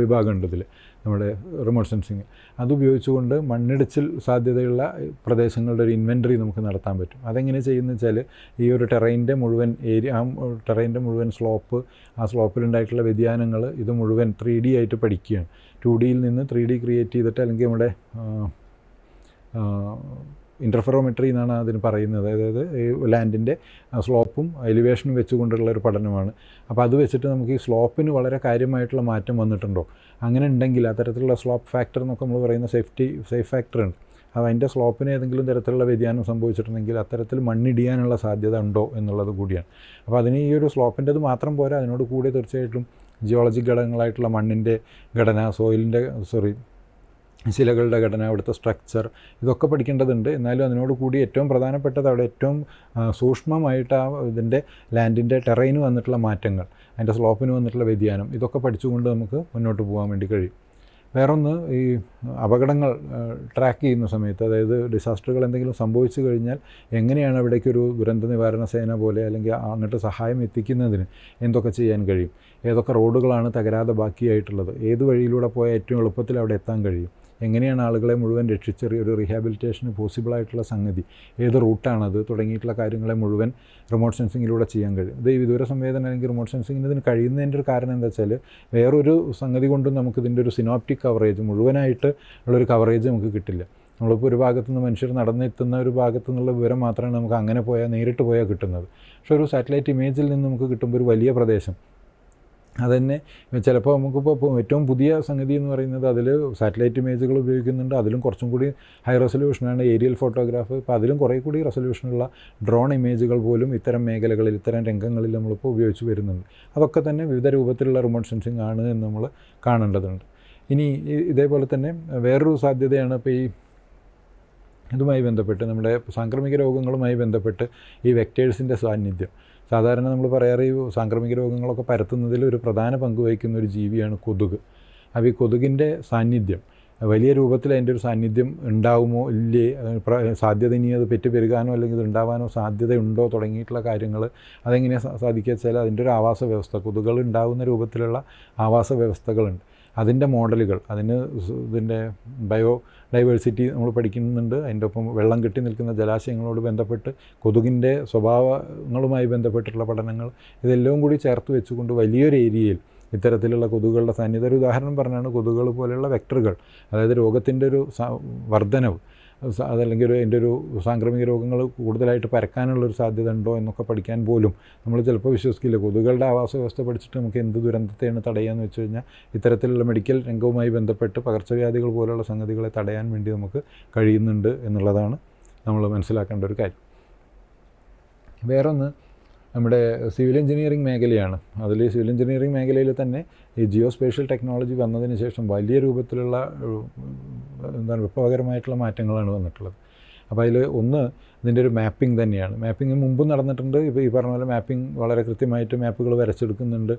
വിഭാഗമുണ്ട് ഇതിൽ നമ്മുടെ റിമോട്ട് സെൻസിങ്. അതുപയോഗിച്ചുകൊണ്ട് മണ്ണിടിച്ചിൽ സാധ്യതയുള്ള പ്രദേശങ്ങളുടെ ഒരു ഇൻവെൻറ്ററി നമുക്ക് നടത്താൻ പറ്റും. അതെങ്ങനെ ചെയ്യുന്നത് വെച്ചാൽ ഈ ഒരു ടെറൈൻ്റെ മുഴുവൻ ഏരിയ, ആ ടെറൈൻ്റെ മുഴുവൻ സ്ലോപ്പ്, ആ സ്ലോപ്പിലുണ്ടായിട്ടുള്ള വ്യതിയാനങ്ങൾ ഇത് മുഴുവൻ 3D ആയിട്ട് പഠിക്കുകയാണ്. 2Dയിൽ നിന്ന് 3D ക്രിയേറ്റ് ചെയ്തിട്ട്, അല്ലെങ്കിൽ നമ്മുടെ ഇൻ്റർഫെറോമെട്രി എന്നാണ് അതിന് പറയുന്നത്. അതായത് ഈ ലാൻഡിൻ്റെ സ്ലോപ്പും എലിവേഷനും വെച്ചുകൊണ്ടുള്ള ഒരു പഠനമാണ്. അപ്പോൾ അത് വെച്ചിട്ട് നമുക്ക് ഈ സ്ലോപ്പിന് വളരെ കാര്യമായിട്ടുള്ള മാറ്റം വന്നിട്ടുണ്ടോ, അങ്ങനെ ഉണ്ടെങ്കിൽ അത്തരത്തിലുള്ള സ്ലോപ്പ് ഫാക്ടർ എന്നൊക്കെ നമ്മൾ പറയുന്ന സേഫ് ഫാക്ടർ ഉണ്ട്. അപ്പോൾ അതിൻ്റെ സ്ലോപ്പിന് ഏതെങ്കിലും തരത്തിലുള്ള വ്യതിയാനം സംഭവിച്ചിട്ടുണ്ടെങ്കിൽ അത്തരത്തിൽ മണ്ണിടിയാനുള്ള സാധ്യത ഉണ്ടോ എന്നുള്ളത് കൂടിയാണ്. അപ്പോൾ അതിന് ഈ ഒരു സ്ലോപ്പിൻ്റെത് മാത്രം പോരാ, അതിനോട് കൂടി തീർച്ചയായിട്ടും ജിയോളജി ഘടകങ്ങളായിട്ടുള്ള മണ്ണിൻ്റെ ഘടന, ശിലകളുടെ ഘടന, അവിടുത്തെ സ്ട്രക്ചർ, ഇതൊക്കെ പഠിക്കേണ്ടതുണ്ട്. എന്നാലും അതിനോട് കൂടി ഏറ്റവും പ്രധാനപ്പെട്ടത് അവിടെ ഏറ്റവും സൂക്ഷ്മമായിട്ട് ആ ഇതിൻ്റെ ലാൻഡിൻ്റെ ടെറൈന് വന്നിട്ടുള്ള മാറ്റങ്ങൾ, അതിൻ്റെ സ്ലോപ്പിന് വന്നിട്ടുള്ള വ്യതിയാനം, ഇതൊക്കെ പഠിച്ചുകൊണ്ട് നമുക്ക് മുന്നോട്ട് പോകാൻ വേണ്ടി കഴിയും. വേറൊന്ന്, ഈ അപകടങ്ങൾ ട്രാക്ക് ചെയ്യുന്ന സമയത്ത്, അതായത് ഡിസാസ്റ്ററുകൾ എന്തെങ്കിലും സംഭവിച്ചു കഴിഞ്ഞാൽ എങ്ങനെയാണ് അവിടേക്കൊരു ദുരന്ത നിവാരണ സേന പോലെ അല്ലെങ്കിൽ അങ്ങോട്ട് സഹായം എത്തിക്കുന്നതിന് എന്തൊക്കെ ചെയ്യാൻ കഴിയും, ഏതൊക്കെ റോഡുകളാണ് തകരാതെ ബാക്കിയായിട്ടുള്ളത്, ഏത് വഴിയിലൂടെ പോയാൽ ഏറ്റവും എളുപ്പത്തിൽ അവിടെ എത്താൻ കഴിയും, എങ്ങനെയാണ് ആളുകളെ മുഴുവൻ ഒരു റീഹാബിലിറ്റേഷന് പോസിബിളായിട്ടുള്ള സംഗതി, ഏത് റൂട്ടാണത് തുടങ്ങിയിട്ടുള്ള കാര്യങ്ങളെ മുഴുവൻ റിമോട്ട് സെൻസിങ്ങിലൂടെ ചെയ്യാൻ കഴിയും. ഇത് ഈ വിദൂര സംവേദനം അല്ലെങ്കിൽ റിമോട്ട് സെൻസിങ്ങിന് ഇതിന് കഴിയുന്നതിൻ്റെ ഒരു കാരണം എന്താ വെച്ചാൽ വേറൊരു സംഗതി കൊണ്ടും നമുക്കിതിൻ്റെ ഒരു സിനോപ്റ്റിക് കവറേജ്, മുഴുവനായിട്ട് ഉള്ളൊരു കവറേജ് നമുക്ക് കിട്ടില്ല. നമ്മളിപ്പോൾ ഒരു ഭാഗത്തുനിന്ന് മനുഷ്യർ നടന്നെത്തുന്ന ഒരു ഭാഗത്തു നിന്നുള്ള വിവരം മാത്രമാണ് നമുക്ക് അങ്ങനെ നേരിട്ട് പോയാൽ കിട്ടുന്നത്. പക്ഷേ ഒരു സാറ്റലൈറ്റ് ഇമേജിൽ നിന്ന് നമുക്ക് കിട്ടുമ്പോൾ ഒരു വലിയ പ്രദേശം, അതുതന്നെ ചിലപ്പോൾ നമുക്കിപ്പോൾ ഏറ്റവും പുതിയ സംഗതി എന്ന് പറയുന്നത് അതിൽ സാറ്റലൈറ്റ് ഇമേജുകൾ ഉപയോഗിക്കുന്നുണ്ട്. അതിലും കുറച്ചും കൂടി ഹൈ റെസൊല്യൂഷനാണ് ഏരിയൽ ഫോട്ടോഗ്രാഫ്. ഇപ്പോൾ അതിലും കുറേ കൂടി റെസൊല്യൂഷനുള്ള ഡ്രോൺ ഇമേജുകൾ പോലും ഇത്തരം മേഖലകളിൽ, ഇത്തരം രംഗങ്ങളിൽ നമ്മളിപ്പോൾ ഉപയോഗിച്ച് വരുന്നുണ്ട്. അതൊക്കെ തന്നെ വിവിധ രൂപത്തിലുള്ള റിമോട്ട് സെൻസിങ് ആണ് എന്ന് നമ്മൾ കാണേണ്ടതുണ്ട്. ഇനി ഇതേപോലെ തന്നെ വേറൊരു സാധ്യതയാണ് ഇപ്പോൾ ഈ ഇതുമായി ബന്ധപ്പെട്ട് നമ്മുടെ സാംക്രമിക രോഗങ്ങളുമായി ബന്ധപ്പെട്ട് ഈ വെക്ടേഴ്സിൻ്റെ സാന്നിധ്യം. സാധാരണ നമ്മൾ പറയാറ് ഈ സാംക്രമിക രോഗങ്ങളൊക്കെ പരത്തുന്നതിൽ ഒരു പ്രധാന പങ്ക് വഹിക്കുന്ന ഒരു ജീവിയാണ് കൊതുക്. അപ്പോൾ ഈ കൊതുകിൻ്റെ സാന്നിധ്യം വലിയ രൂപത്തിൽ അതിൻ്റെ ഒരു സാന്നിധ്യം ഉണ്ടാവുമോ ഇല്ലേ, സാധ്യത ഇനി അത് പെരുകാനോ അല്ലെങ്കിൽ ഉണ്ടാവാനോ സാധ്യതയുണ്ടോ തുടങ്ങിയിട്ടുള്ള കാര്യങ്ങൾ അതെങ്ങനെയാണ് സാധിക്കുക വെച്ചാൽ അതിൻ്റെ ഒരു ആവാസ വ്യവസ്ഥ, കൊതുകുകൾ ഉണ്ടാകുന്ന രൂപത്തിലുള്ള ആവാസ വ്യവസ്ഥകളുണ്ട്. അതിൻ്റെ മോഡലുകൾ, ഇതിൻ്റെ ബയോഡൈവേഴ്സിറ്റി നമ്മൾ പഠിക്കുന്നുണ്ട്. അതിൻ്റെ ഒപ്പം വെള്ളം കെട്ടി നിൽക്കുന്ന ജലാശയങ്ങളോട് ബന്ധപ്പെട്ട് കൊതുകിൻ്റെ സ്വഭാവങ്ങളുമായി ബന്ധപ്പെട്ടിട്ടുള്ള പഠനങ്ങൾ, ഇതെല്ലാം കൂടി ചേർത്ത് വെച്ചുകൊണ്ട് വലിയൊരു ഏരിയയിൽ ഇത്തരത്തിലുള്ള കൊതുകുകളുടെ സാന്നിധ്യം, ഒരു ഉദാഹരണം പറഞ്ഞാണ് കൊതുകുകൾ പോലെയുള്ള വെക്ടറുകൾ, അതായത് രോഗത്തിൻ്റെ ഒരു വർധനവ്, അതല്ലെങ്കിൽ അതിൻ്റെ ഒരു സാംക്രമിക രോഗങ്ങൾ കൂടുതലായിട്ട് പരക്കാനുള്ളൊരു സാധ്യത ഉണ്ടോ എന്നൊക്കെ പഠിക്കാൻ പോലും നമ്മൾ ചിലപ്പോൾ വിശ്വസിക്കില്ല. കൊതുകുകളുടെ ആവാസ വ്യവസ്ഥ പഠിച്ചിട്ട് നമുക്ക് എന്ത് ദുരന്തത്തെയാണ് തടയാന്ന് വെച്ച് കഴിഞ്ഞാൽ ഇത്തരത്തിലുള്ള മെഡിക്കൽ രംഗവുമായി ബന്ധപ്പെട്ട് പകർച്ചവ്യാധികൾ പോലുള്ള സംഗതികളെ തടയാൻ വേണ്ടി നമുക്ക് കഴിയുന്നുണ്ട് എന്നുള്ളതാണ് നമ്മൾ മനസ്സിലാക്കേണ്ട ഒരു കാര്യം. വേറൊന്ന്, നമ്മുടെ സിവിൽ എഞ്ചിനീയറിംഗ് മേഖലയാണ്. അതിൽ സിവിൽ എഞ്ചിനീയറിംഗ് മേഖലയിൽ തന്നെ ഈ ജിയോ സ്പേഷ്യൽ ടെക്നോളജി വന്നതിന് ശേഷം വലിയ രൂപത്തിലുള്ള എന്താണ് വിപ്ലവകരമായിട്ടുള്ള മാറ്റങ്ങളാണ് വന്നിട്ടുള്ളത്. അപ്പോൾ അതിൽ ഒന്ന് ഇതിൻ്റെ ഒരു മാപ്പിംഗ് തന്നെയാണ്. മാപ്പിംഗ് മുമ്പ് നടന്നിട്ടുണ്ട്. ഇപ്പോൾ ഈ പറഞ്ഞ പോലെ മാപ്പിംഗ് വളരെ കൃത്യമായിട്ട് മാപ്പുകൾ വരച്ചെടുക്കുന്നുണ്ട്,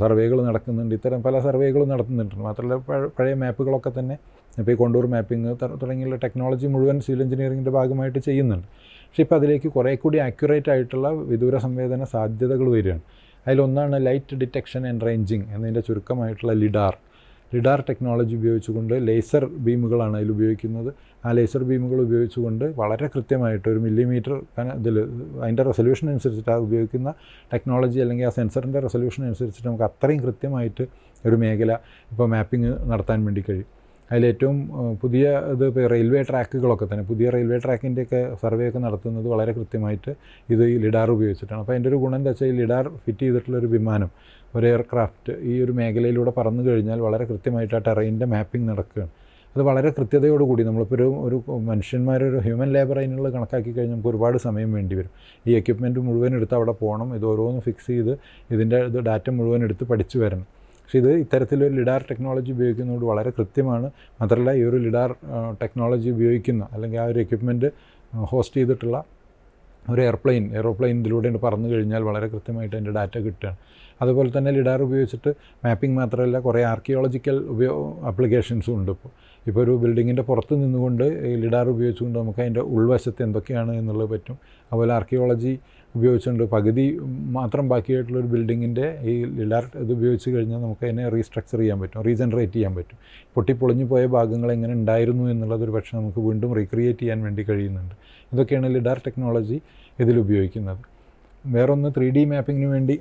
സർവേകൾ നടക്കുന്നുണ്ട്, ഇത്തരം പല സർവേകളും നടത്തുന്നുണ്ട്. മാത്രമല്ല പഴയ മാപ്പുകളൊക്കെ തന്നെ ഇപ്പോൾ ഈ കോണ്ടൂർ മാപ്പിംഗ് തുടങ്ങിയുള്ള ടെക്നോളജി മുഴുവൻ സിവിൽ എഞ്ചിനീയറിംഗിൻ്റെ ഭാഗമായിട്ട് ചെയ്യുന്നുണ്ട്. പക്ഷേ ഇപ്പോൾ അതിലേക്ക് കുറേ കൂടി ആക്യുറേറ്റ് ആയിട്ടുള്ള വിദൂര സംവേദന സാധ്യതകൾ വരികയാണ്. അതിലൊന്നാണ് ലൈറ്റ് ഡിറ്റക്ഷൻ ആൻഡ് റേഞ്ചിങ് എന്നതിൻ്റെ ചുരുക്കമായിട്ടുള്ള ലിഡാർ ടെക്നോളജി ഉപയോഗിച്ചുകൊണ്ട് ലേസർ ബീമുകളാണ് അതിൽ ഉപയോഗിക്കുന്നത്. ആ ലേസർ ബീമുകൾ ഉപയോഗിച്ചുകൊണ്ട് വളരെ കൃത്യമായിട്ട് 1 മില്ലിമീറ്റർ ഇതിൽ അതിൻ്റെ റെസൊല്യൂഷൻ അനുസരിച്ചിട്ട് ആ ഉപയോഗിക്കുന്ന ടെക്നോളജി അല്ലെങ്കിൽ ആ സെൻസറിൻ്റെ റെസൊല്യൂഷൻ അനുസരിച്ചിട്ട് നമുക്ക് അത്രയും കൃത്യമായിട്ട് ഒരു മേഖല ഇപ്പോൾ മാപ്പിംഗ് നടത്താൻ വേണ്ടി കഴിയും. അതിലേറ്റവും പുതിയ ഇത് ഇപ്പോൾ റെയിൽവേ ട്രാക്കുകളൊക്കെ തന്നെ പുതിയ റെയിൽവേ ട്രാക്കിൻ്റെയൊക്കെ സർവേ ഒക്കെ നടത്തുന്നത് വളരെ കൃത്യമായിട്ട് ഇത് ഈ ലിഡാർ ഉപയോഗിച്ചിട്ടാണ്. അപ്പോൾ അതിൻ്റെ ഒരു ഗുണം എന്താ വെച്ചാൽ ഈ ലിഡാർ ഫിറ്റ് ചെയ്തിട്ടുള്ളൊരു വിമാനം, ഒരു എയർക്രാഫ്റ്റ് ഈ ഒരു മേഖലയിലൂടെ പറന്നു കഴിഞ്ഞാൽ വളരെ കൃത്യമായിട്ട് ആ ടെറൈൻ്റെ മാപ്പിംഗ് നടക്കുകയാണ്. അത് വളരെ കൃത്യതയോടുകൂടി നമ്മളിപ്പോൾ ഒരു മനുഷ്യന്മാരൊരു ഹ്യൂമൻ ലേബർ അതിനുള്ളത് കണക്കാക്കി കഴിഞ്ഞാൽ നമുക്ക് ഒരുപാട് സമയം വേണ്ടി വരും. ഈ എക്യുപ്മെൻറ്റ് മുഴുവൻ എടുത്ത് അവിടെ പോകണം, ഇത് ഓരോന്ന് ഫിക്സ് ചെയ്ത് ഇതിൻ്റെ ഡാറ്റ മുഴുവൻ എടുത്ത് പഠിച്ചു വരണം. പക്ഷേ ഇത് ഇത്തരത്തിലൊരു ലിഡാർ ടെക്നോളജി ഉപയോഗിക്കുന്നതുകൊണ്ട് വളരെ കൃത്യമാണ്. മാത്രമല്ല ഈ ഒരു ലിഡാർ ടെക്നോളജി ഉപയോഗിക്കുന്ന അല്ലെങ്കിൽ ആ ഒരു എക്യുപ്മെൻറ്റ് ഹോസ്റ്റ് ചെയ്തിട്ടുള്ള ഒരു എയറോപ്ലെയിൻ ഇതിലൂടെ പറന്നു കഴിഞ്ഞാൽ വളരെ കൃത്യമായിട്ട് അതിൻ്റെ ഡാറ്റ കിട്ടുകയാണ്. അതുപോലെ തന്നെ ലിഡാർ ഉപയോഗിച്ചിട്ട് മാപ്പിംഗ് മാത്രമല്ല കുറേ ആർക്കിയോളജിക്കൽ ആപ്ലിക്കേഷൻസും ഉണ്ട്. ഇപ്പോൾ ഒരു ബിൽഡിങ്ങിൻ്റെ പുറത്ത് നിന്നുകൊണ്ട് ഈ ലിഡാർ ഉപയോഗിച്ചുകൊണ്ട് നമുക്ക് അതിൻ്റെ ഉൾവശത്ത് എന്തൊക്കെയാണ് എന്നുള്ളത് പറ്റും. അതുപോലെ ആർക്കിയോളജി ഉപയോഗിച്ചുകൊണ്ട് പകുതി മാത്രം ബാക്കിയായിട്ടുള്ളൊരു ബിൽഡിങ്ങിൻ്റെ ഈ ലിഡാർ ഇത് ഉപയോഗിച്ച് കഴിഞ്ഞാൽ നമുക്ക് അതിനെ റീസ്ട്രക്ചർ ചെയ്യാൻ പറ്റും, റീജനറേറ്റ് ചെയ്യാൻ പറ്റും. പൊട്ടിപ്പൊളിഞ്ഞു പോയ ഭാഗങ്ങൾ എങ്ങനെ ഉണ്ടായിരുന്നു എന്നുള്ളതൊരു പക്ഷേ നമുക്ക് വീണ്ടും റീക്രിയേറ്റ് ചെയ്യാൻ വേണ്ടി കഴിയുന്നുണ്ട്. ഇതൊക്കെയാണ് ലിഡാർ ടെക്നോളജി ഇതിൽ ഉപയോഗിക്കുന്നത്. വേറൊന്ന് 3D മാപ്പിങ്ങിന് വേണ്ടി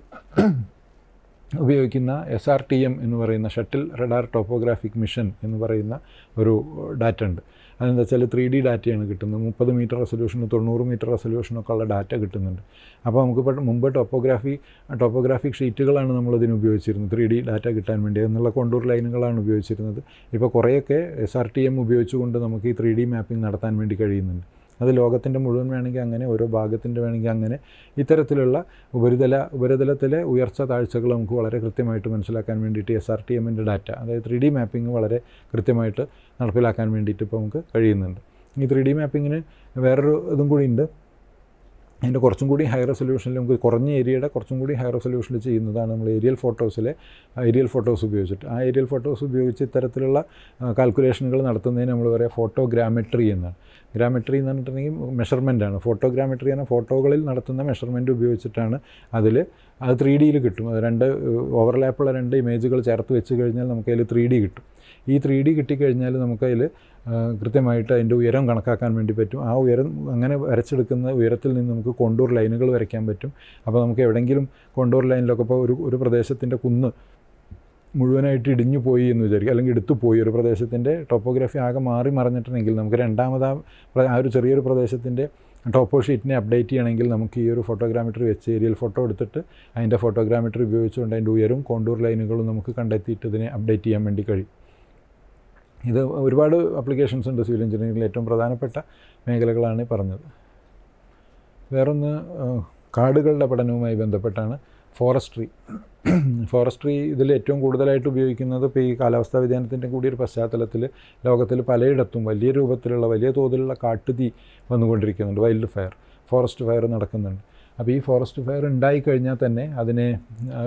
ഉപയോഗിക്കുന്ന SRTM എന്ന് പറയുന്ന ഷട്ടിൽ റഡാർ ടോപ്പോഗ്രാഫിക് മിഷൻ എന്ന് പറയുന്ന ഒരു ഡാറ്റ ഉണ്ട്. അതെന്താ വെച്ചാൽ 3D ഡാറ്റയാണ് കിട്ടുന്നത്. 30 മീറ്റർ റെസൊല്യൂഷനും 90 മീറ്റർ റെസൊല്യൂഷനൊക്കെ ഉള്ള ഡാറ്റ കിട്ടുന്നുണ്ട്. അപ്പോൾ നമുക്ക് മുമ്പ് ടോപ്പോഗ്രാഫിക് ഷീറ്റുകളാണ് നമ്മളിതിന് ഉപയോഗിച്ചിരുന്നത് 3D ഡാറ്റ കിട്ടാൻ വേണ്ടി. എന്നുള്ള കോണ്ടൂർ ലൈനുകളാണ് ഉപയോഗിച്ചിരുന്നത്. ഇപ്പോൾ കുറേയൊക്കെ SRTM ഉപയോഗിച്ചുകൊണ്ട് നമുക്ക് ഈ 3D മാപ്പിംഗ് നടത്താൻ വേണ്ടി കഴിയുന്നുണ്ട്. അത് ലോകത്തിൻ്റെ മുഴുവൻ വേണമെങ്കിൽ അങ്ങനെ, ഓരോ ഭാഗത്തിൻ്റെ വേണമെങ്കിൽ അങ്ങനെ, ഇത്തരത്തിലുള്ള ഉപരിതലത്തിലെ ഉയർച്ച താഴ്ചകൾ നമുക്ക് വളരെ കൃത്യമായിട്ട് മനസ്സിലാക്കാൻ വേണ്ടിയിട്ട് SRTMൻ്റെ ഡാറ്റ, അതായത് 3D മാപ്പിംഗ് വളരെ കൃത്യമായിട്ട് നടപ്പിലാക്കാൻ വേണ്ടിയിട്ട് ഇപ്പോൾ നമുക്ക് കഴിയുന്നുണ്ട്. ഈ 3D മാപ്പിങ്ങിന് വേറൊരു ഇതും കൂടി ഉണ്ട്. അതിൻ്റെ കുറച്ചും കൂടി ഹൈ റെസൊല്യൂഷനിൽ നമുക്ക് കുറഞ്ഞ ഏരിയയുടെ കുറച്ചും കൂടി ഹൈ റെസൊല്യൂഷനിൽ ചെയ്യുന്നതാണ് നമ്മൾ ഏരിയൽ ഫോട്ടോസ് ഉപയോഗിച്ചിട്ട്. ആ ഏരിയൽ ഫോട്ടോസ് ഉപയോഗിച്ച് ഇത്തരത്തിലുള്ള കാൽക്കുലേഷനുകൾ നടത്തുന്നതിന് നമ്മൾ പറയുക ഫോട്ടോഗ്രാമെട്രി എന്നാണ്. ഗ്രാമെട്രി എന്ന് പറഞ്ഞിട്ടുണ്ടെങ്കിൽ മെഷർമെൻറ്റാണ്. ഫോട്ടോഗ്രാമെട്രി എന്ന ഫോട്ടോകളിൽ നടത്തുന്ന മെഷർമെൻറ്റ് ഉപയോഗിച്ചിട്ടാണ് അത് 3Dയിൽ കിട്ടും. അത് 2 ഓവർലാപ്പുള്ള 2 ഇമേജുകൾ ചേർത്ത് വെച്ച് കഴിഞ്ഞാൽ നമുക്കതിൽ 3D കിട്ടും. ഈ 3D കിട്ടിക്കഴിഞ്ഞാൽ നമുക്കതിൽ കൃത്യമായിട്ട് അതിൻ്റെ ഉയരം കണക്കാക്കാൻ വേണ്ടി പറ്റും. ആ ഉയരം അങ്ങനെ വരച്ചെടുക്കുന്ന ഉയരത്തിൽ നിന്ന് നമുക്ക് കോണ്ടൂർ ലൈനുകൾ വരയ്ക്കാൻ പറ്റും. അപ്പോൾ നമുക്ക് എവിടെയെങ്കിലും കോണ്ടൂർ ലൈനിലൊക്കെ ഇപ്പോൾ ഒരു പ്രദേശത്തിൻ്റെ കുന്ന് മുഴുവനായിട്ട് ഇടിഞ്ഞു പോയി എന്ന് വിചാരിക്കുക, അല്ലെങ്കിൽ എടുത്തു പോയി, ഒരു പ്രദേശത്തിൻ്റെ ടോപ്പോഗ്രാഫി ആകെ മാറി മറിഞ്ഞിട്ടുണ്ടെങ്കിൽ നമുക്ക് ആ ഒരു ചെറിയൊരു പ്രദേശത്തിൻ്റെ ടോപ്പോ ഷീറ്റിനെ അപ്ഡേറ്റ് ചെയ്യണമെങ്കിൽ നമുക്ക് ഈ ഒരു ഫോട്ടോഗ്രാമെട്രി വെച്ച് ഏരിയൽ ഫോട്ടോ എടുത്തിട്ട് അതിൻ്റെ ഫോട്ടോഗ്രാമെട്രി ഉപയോഗിച്ചുകൊണ്ട് അതിൻ്റെ ഉയരവും കോണ്ടൂർ ലൈനുകളും നമുക്ക് കണ്ടെത്തിയിട്ട് ഇതിനെ അപ്ഡേറ്റ് ചെയ്യാൻ വേണ്ടി കഴിയും. ഇത് ഒരുപാട് ആപ്ലിക്കേഷൻസ് ഉണ്ട് സിവിൽ എഞ്ചിനീയറിംഗിൽ. ഏറ്റവും പ്രധാനപ്പെട്ട മേഖലകളാണ് പറഞ്ഞത്. വേറൊന്ന് കാടുകളുടെ പഠനവുമായി ബന്ധപ്പെട്ടാണ് ഫോറസ്ട്രി ഇതിൽ ഏറ്റവും കൂടുതലായിട്ട് ഉപയോഗിക്കുന്നത് ഇപ്പോൾ ഈ കാലാവസ്ഥാ വ്യതിയാനത്തിൻ്റെ കൂടി ഒരു പശ്ചാത്തലത്തിൽ ലോകത്തിൽ പലയിടത്തും വലിയ രൂപത്തിലുള്ള വലിയ തോതിലുള്ള കാട്ടുതീ വന്നുകൊണ്ടിരിക്കുന്നുണ്ട്. ഫോറസ്റ്റ് ഫയർ നടക്കുന്നുണ്ട്. അപ്പോൾ ഈ ഫോറസ്റ്റ് ഫയർ ഉണ്ടായിക്കഴിഞ്ഞാൽ തന്നെ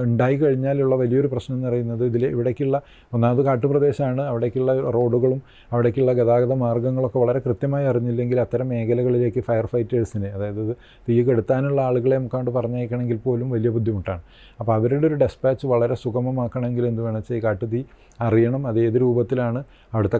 ഉണ്ടായിക്കഴിഞ്ഞാലുള്ള വലിയൊരു പ്രശ്നം എന്ന് പറയുന്നത് ഇവിടേക്കുള്ള ഒന്നാമത് കാട്ടുപ്രദേശമാണ്. അവിടേക്കുള്ള റോഡുകളും അവിടേക്കുള്ള ഗതാഗത മാർഗ്ഗങ്ങളൊക്കെ വളരെ കൃത്യമായി അറിഞ്ഞില്ലെങ്കിൽ അത്തരം മേഖലകളിലേക്ക് ഫയർ ഫൈറ്റേഴ്സിനെ, അതായത് തീ കെടുത്താനുള്ള ആളുകളെ നമുക്കണ്ട് പറഞ്ഞയക്കണമെങ്കിൽ പോലും വലിയ ബുദ്ധിമുട്ടാണ്. അപ്പോൾ അവരുടെ ഒരു ഡെസ്പാച്ച് വളരെ സുഗമമാക്കണമെങ്കിൽ എന്ത് വേണം വെച്ചാൽ ഈ കാട്ടുതീ അറിയണം, അത് ഏത് രൂപത്തിലാണ് അവിടുത്തെ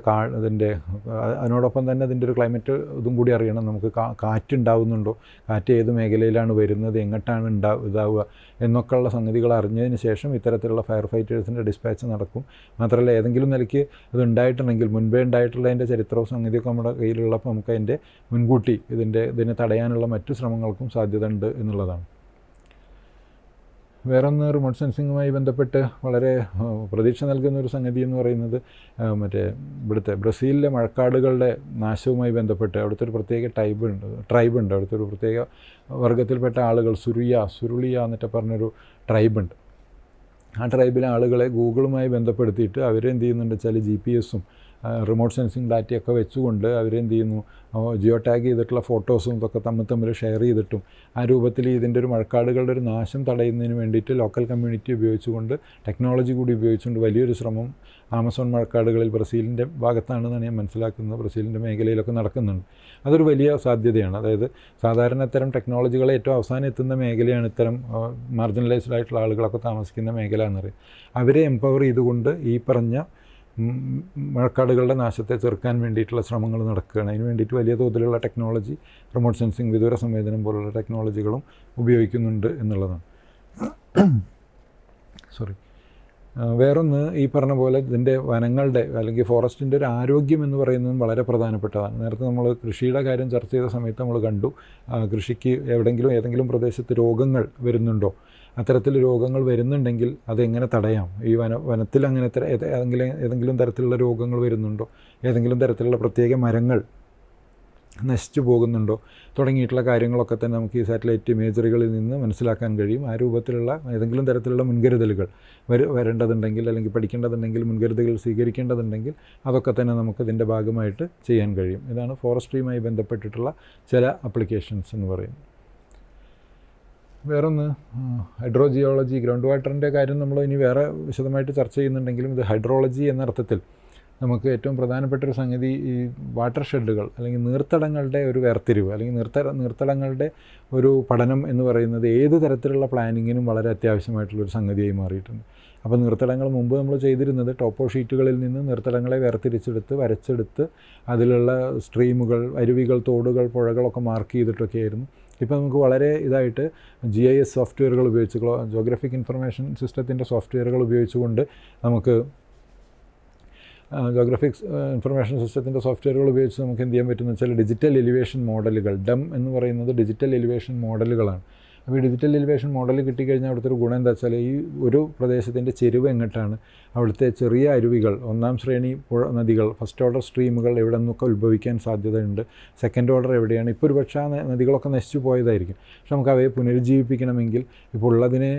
അതിനോടൊപ്പം തന്നെ അതിൻ്റെ ഒരു ക്ലൈമറ്റ് ഇതും കൂടി അറിയണം. നമുക്ക് കാറ്റുണ്ടാവുന്നുണ്ടോ, കാറ്റ് ഏത് മേഖലയിലാണ് വരുന്നത്, എങ്ങോട്ടാണ് ഇതാവുക എന്നൊക്കെയുള്ള സംഗതികൾ അറിഞ്ഞതിന് ശേഷം ഇത്തരത്തിലുള്ള ഫയർ ഫൈറ്റേഴ്സിൻ്റെ ഡിസ്പാച്ച് നടക്കും. മാത്രമല്ല ഏതെങ്കിലും നിലയ്ക്ക് ഇത് ഉണ്ടായിട്ടുണ്ടെങ്കിൽ മുൻപേ ഉണ്ടായിട്ടുള്ളതിൻ്റെ ചരിത്രവും സംഗതിയൊക്കെ നമ്മുടെ കയ്യിലുള്ളപ്പോൾ നമുക്ക് അതിൻ്റെ മുൻകൂട്ടി ഇതിനെ തടയാനുള്ള മറ്റു ശ്രമങ്ങൾക്കും സാധ്യത ഉണ്ട് എന്നുള്ളതാണ്. വേറൊന്ന് റിമോട്ട് സെൻസിങ്ങുമായി ബന്ധപ്പെട്ട് വളരെ പ്രതീക്ഷ നൽകുന്ന ഒരു സംഗതി എന്ന് പറയുന്നത് മറ്റേ ഇവിടുത്തെ ബ്രസീലിലെ മഴക്കാടുകളുടെ നാശവുമായി ബന്ധപ്പെട്ട് അവിടുത്തെ ഒരു പ്രത്യേക ട്രൈബുണ്ട് അവിടുത്തെ ഒരു പ്രത്യേക വർഗ്ഗത്തിൽപ്പെട്ട ആളുകൾ സുരുളിയ എന്നിട്ട് പറഞ്ഞൊരു ട്രൈബുണ്ട്. ആ ട്രൈബിലെ ആളുകളെ ഗൂഗിളുമായി ബന്ധപ്പെടുത്തിയിട്ട് അവരെന്ത് ചെയ്യുന്നുണ്ട് വെച്ചാൽ GPS-ഉം റിമോട്ട് സെൻസിങ് ഡാറ്റയൊക്കെ വെച്ചുകൊണ്ട് അവരെന്ത് ചെയ്യുന്നു, ജിയോ ടാഗ് ചെയ്തിട്ടുള്ള ഫോട്ടോസും ഇതൊക്കെ തമ്മിൽ ഷെയർ ചെയ്തിട്ടും ആ രൂപത്തിൽ ഇതിൻ്റെ ഒരു മഴക്കാടുകളുടെ ഒരു നാശം തടയുന്നതിന് വേണ്ടിയിട്ട് ലോക്കൽ കമ്മ്യൂണിറ്റി ഉപയോഗിച്ചുകൊണ്ട് ടെക്നോളജി കൂടി ഉപയോഗിച്ചുകൊണ്ട് വലിയൊരു ശ്രമം ആമസോൺ മഴക്കാടുകളിൽ ബ്രസീലിൻ്റെ ഭാഗത്താണെന്നാണ് ഞാൻ മനസ്സിലാക്കുന്നത്, ബ്രസീലിൻ്റെ മേഖലയിലൊക്കെ നടക്കുന്നുണ്ട്. അതൊരു വലിയ സാധ്യതയാണ്. അതായത് സാധാരണ ഇത്തരം ടെക്നോളജികളെ ഏറ്റവും അവസാനം എത്തുന്ന മേഖലയാണ് ഇത്തരം മാർജിനലൈസ്ഡ് ആയിട്ടുള്ള ആളുകളൊക്കെ താമസിക്കുന്ന മേഖല എന്നറിയാം. അവരെ എംപവർ ചെയ്തുകൊണ്ട് ഈ പറഞ്ഞ മഴക്കാടുകളുടെ നാശത്തെ ചെറുക്കാൻ വേണ്ടിയിട്ടുള്ള ശ്രമങ്ങൾ നടക്കുകയാണ്. അതിന് വേണ്ടിയിട്ട് വലിയ തോതിലുള്ള ടെക്നോളജി, റിമോട്ട് സെൻസിങ്, വിദൂര സംവേദനം പോലുള്ള ടെക്നോളജികളും ഉപയോഗിക്കുന്നുണ്ട് എന്നുള്ളതാണ്. വേറൊന്ന് ഈ പറഞ്ഞ പോലെ ഇതിൻ്റെ വനങ്ങളുടെ അല്ലെങ്കിൽ ഫോറസ്റ്റിൻ്റെ ഒരു ആരോഗ്യം എന്ന് പറയുന്നതും വളരെ പ്രധാനപ്പെട്ടതാണ്. നേരത്തെ നമ്മൾ കൃഷിയുടെ കാര്യം ചർച്ച ചെയ്ത സമയത്ത് നമ്മൾ കണ്ടു, കൃഷിക്ക് ഏതെങ്കിലും പ്രദേശത്ത് രോഗങ്ങൾ വരുന്നുണ്ടോ, അത്തരത്തിൽ രോഗങ്ങൾ വരുന്നുണ്ടെങ്കിൽ അതെങ്ങനെ തടയാം, ഈ വനത്തിൽ അങ്ങനെ ഏതെങ്കിലും തരത്തിലുള്ള രോഗങ്ങൾ വരുന്നുണ്ടോ, ഏതെങ്കിലും തരത്തിലുള്ള പ്രത്യേക മരങ്ങൾ നശിച്ചു പോകുന്നുണ്ടോ തുടങ്ങിയിട്ടുള്ള കാര്യങ്ങളൊക്കെ തന്നെ നമുക്ക് ഈ സാറ്റലൈറ്റ് ഇമേജറികളിൽ നിന്ന് മനസ്സിലാക്കാൻ കഴിയും. ആ രൂപത്തിലുള്ള ഏതെങ്കിലും തരത്തിലുള്ള മുൻകരുതലുകൾ വരേണ്ടതുണ്ടെങ്കിൽ അല്ലെങ്കിൽ പഠിക്കേണ്ടതുണ്ടെങ്കിൽ, മുൻകരുതലുകൾ സ്വീകരിക്കേണ്ടതുണ്ടെങ്കിൽ അതൊക്കെ തന്നെ നമുക്കതിൻ്റെ ഭാഗമായിട്ട് ചെയ്യാൻ കഴിയും. ഇതാണ് ഫോറസ്ട്രിയുമായി ബന്ധപ്പെട്ടിട്ടുള്ള ചില ആപ്ലിക്കേഷൻസ് എന്ന് പറയുന്നത്. വേറൊന്ന് ഹൈഡ്രോജിയോളജി, ഗ്രൗണ്ട് വാട്ടറിൻ്റെ കാര്യം നമ്മൾ ഇനി വേറെ വിശദമായിട്ട് ചർച്ച ചെയ്യുന്നുണ്ടെങ്കിലും ഇത് ഹൈഡ്രോളജി എന്ന അർത്ഥത്തിൽ നമുക്ക് ഏറ്റവും പ്രധാനപ്പെട്ടൊരു സംഗതി ഈ വാട്ടർ ഷെഡുകൾ അല്ലെങ്കിൽ നീർത്തടങ്ങളുടെ ഒരു വേർതിരിവ് അല്ലെങ്കിൽ നീർത്തടങ്ങളുടെ ഒരു പഠനം എന്ന് പറയുന്നത് ഏത് തരത്തിലുള്ള പ്ലാനിങ്ങിനും വളരെ അത്യാവശ്യമായിട്ടുള്ളൊരു സംഗതിയായി മാറിയിട്ടുണ്ട്. അപ്പോൾ നീർത്തടങ്ങൾ മുമ്പ് നമ്മൾ ചെയ്തിരുന്നത് ടോപ്പോ ഷീറ്റുകളിൽ നിന്ന് നീർത്തടങ്ങളെ വേർതിരിച്ചെടുത്ത് വരച്ചെടുത്ത് അതിലുള്ള സ്ട്രീമുകൾ, അരുവികൾ, തോടുകൾ, പുഴകളൊക്കെ മാർക്ക് ചെയ്തിട്ടൊക്കെ ആയിരുന്നു. ഇപ്പോൾ നമുക്ക് വളരെ ഇതായിട്ട് GIS സോഫ്റ്റ്വെയറുകൾ ഉപയോഗിച്ച് ജോഗ്രഫിക് ഇൻഫർമേഷൻ സിസ്റ്റത്തിൻ്റെ സോഫ്റ്റ്വെയറുകൾ ഉപയോഗിച്ചുകൊണ്ട് നമുക്ക് ജോഗ്രഫിക്സ് ഇൻഫർമേഷൻ സിസ്റ്റത്തിൻ്റെ സോഫ്റ്റ്വെയറുകൾ ഉപയോഗിച്ച് നമുക്ക് എന്ത് ചെയ്യാൻ പറ്റുമെന്ന് വെച്ചാൽ ഡിജിറ്റൽ എലിവേഷൻ മോഡലുകൾ, DEM എന്ന് പറയുന്നത് ഡിജിറ്റൽ എലിവേഷൻ മോഡലുകളാണ്. അപ്പോൾ ഈ ഡിജിറ്റൽ എലിവേഷൻ മോഡൽ കിട്ടിക്കഴിഞ്ഞാൽ അവിടുത്തെ ഒരു ഗുണം എന്താ വെച്ചാൽ ഈ ഒരു പ്രദേശത്തിൻ്റെ ചെരുവ് എങ്ങോട്ടാണ്, അവിടുത്തെ ചെറിയ അരുവികൾ, ഒന്നാം ശ്രേണി നദികൾ, ഫസ്റ്റ് ഓർഡർ സ്ട്രീമുകൾ എവിടെ നിന്നൊക്കെ ഉത്ഭവിക്കാൻ സാധ്യതയുണ്ട്, സെക്കൻഡ് ഓർഡർ എവിടെയാണ്. ഇപ്പോൾ ഒരു പക്ഷേ ആ നദികളൊക്കെ നശിച്ചു പോയതായിരിക്കും. പക്ഷെ നമുക്ക് അവയെ പുനരുജ്ജീവിപ്പിക്കണമെങ്കിൽ, ഇപ്പോൾ ഉള്ളതിനെ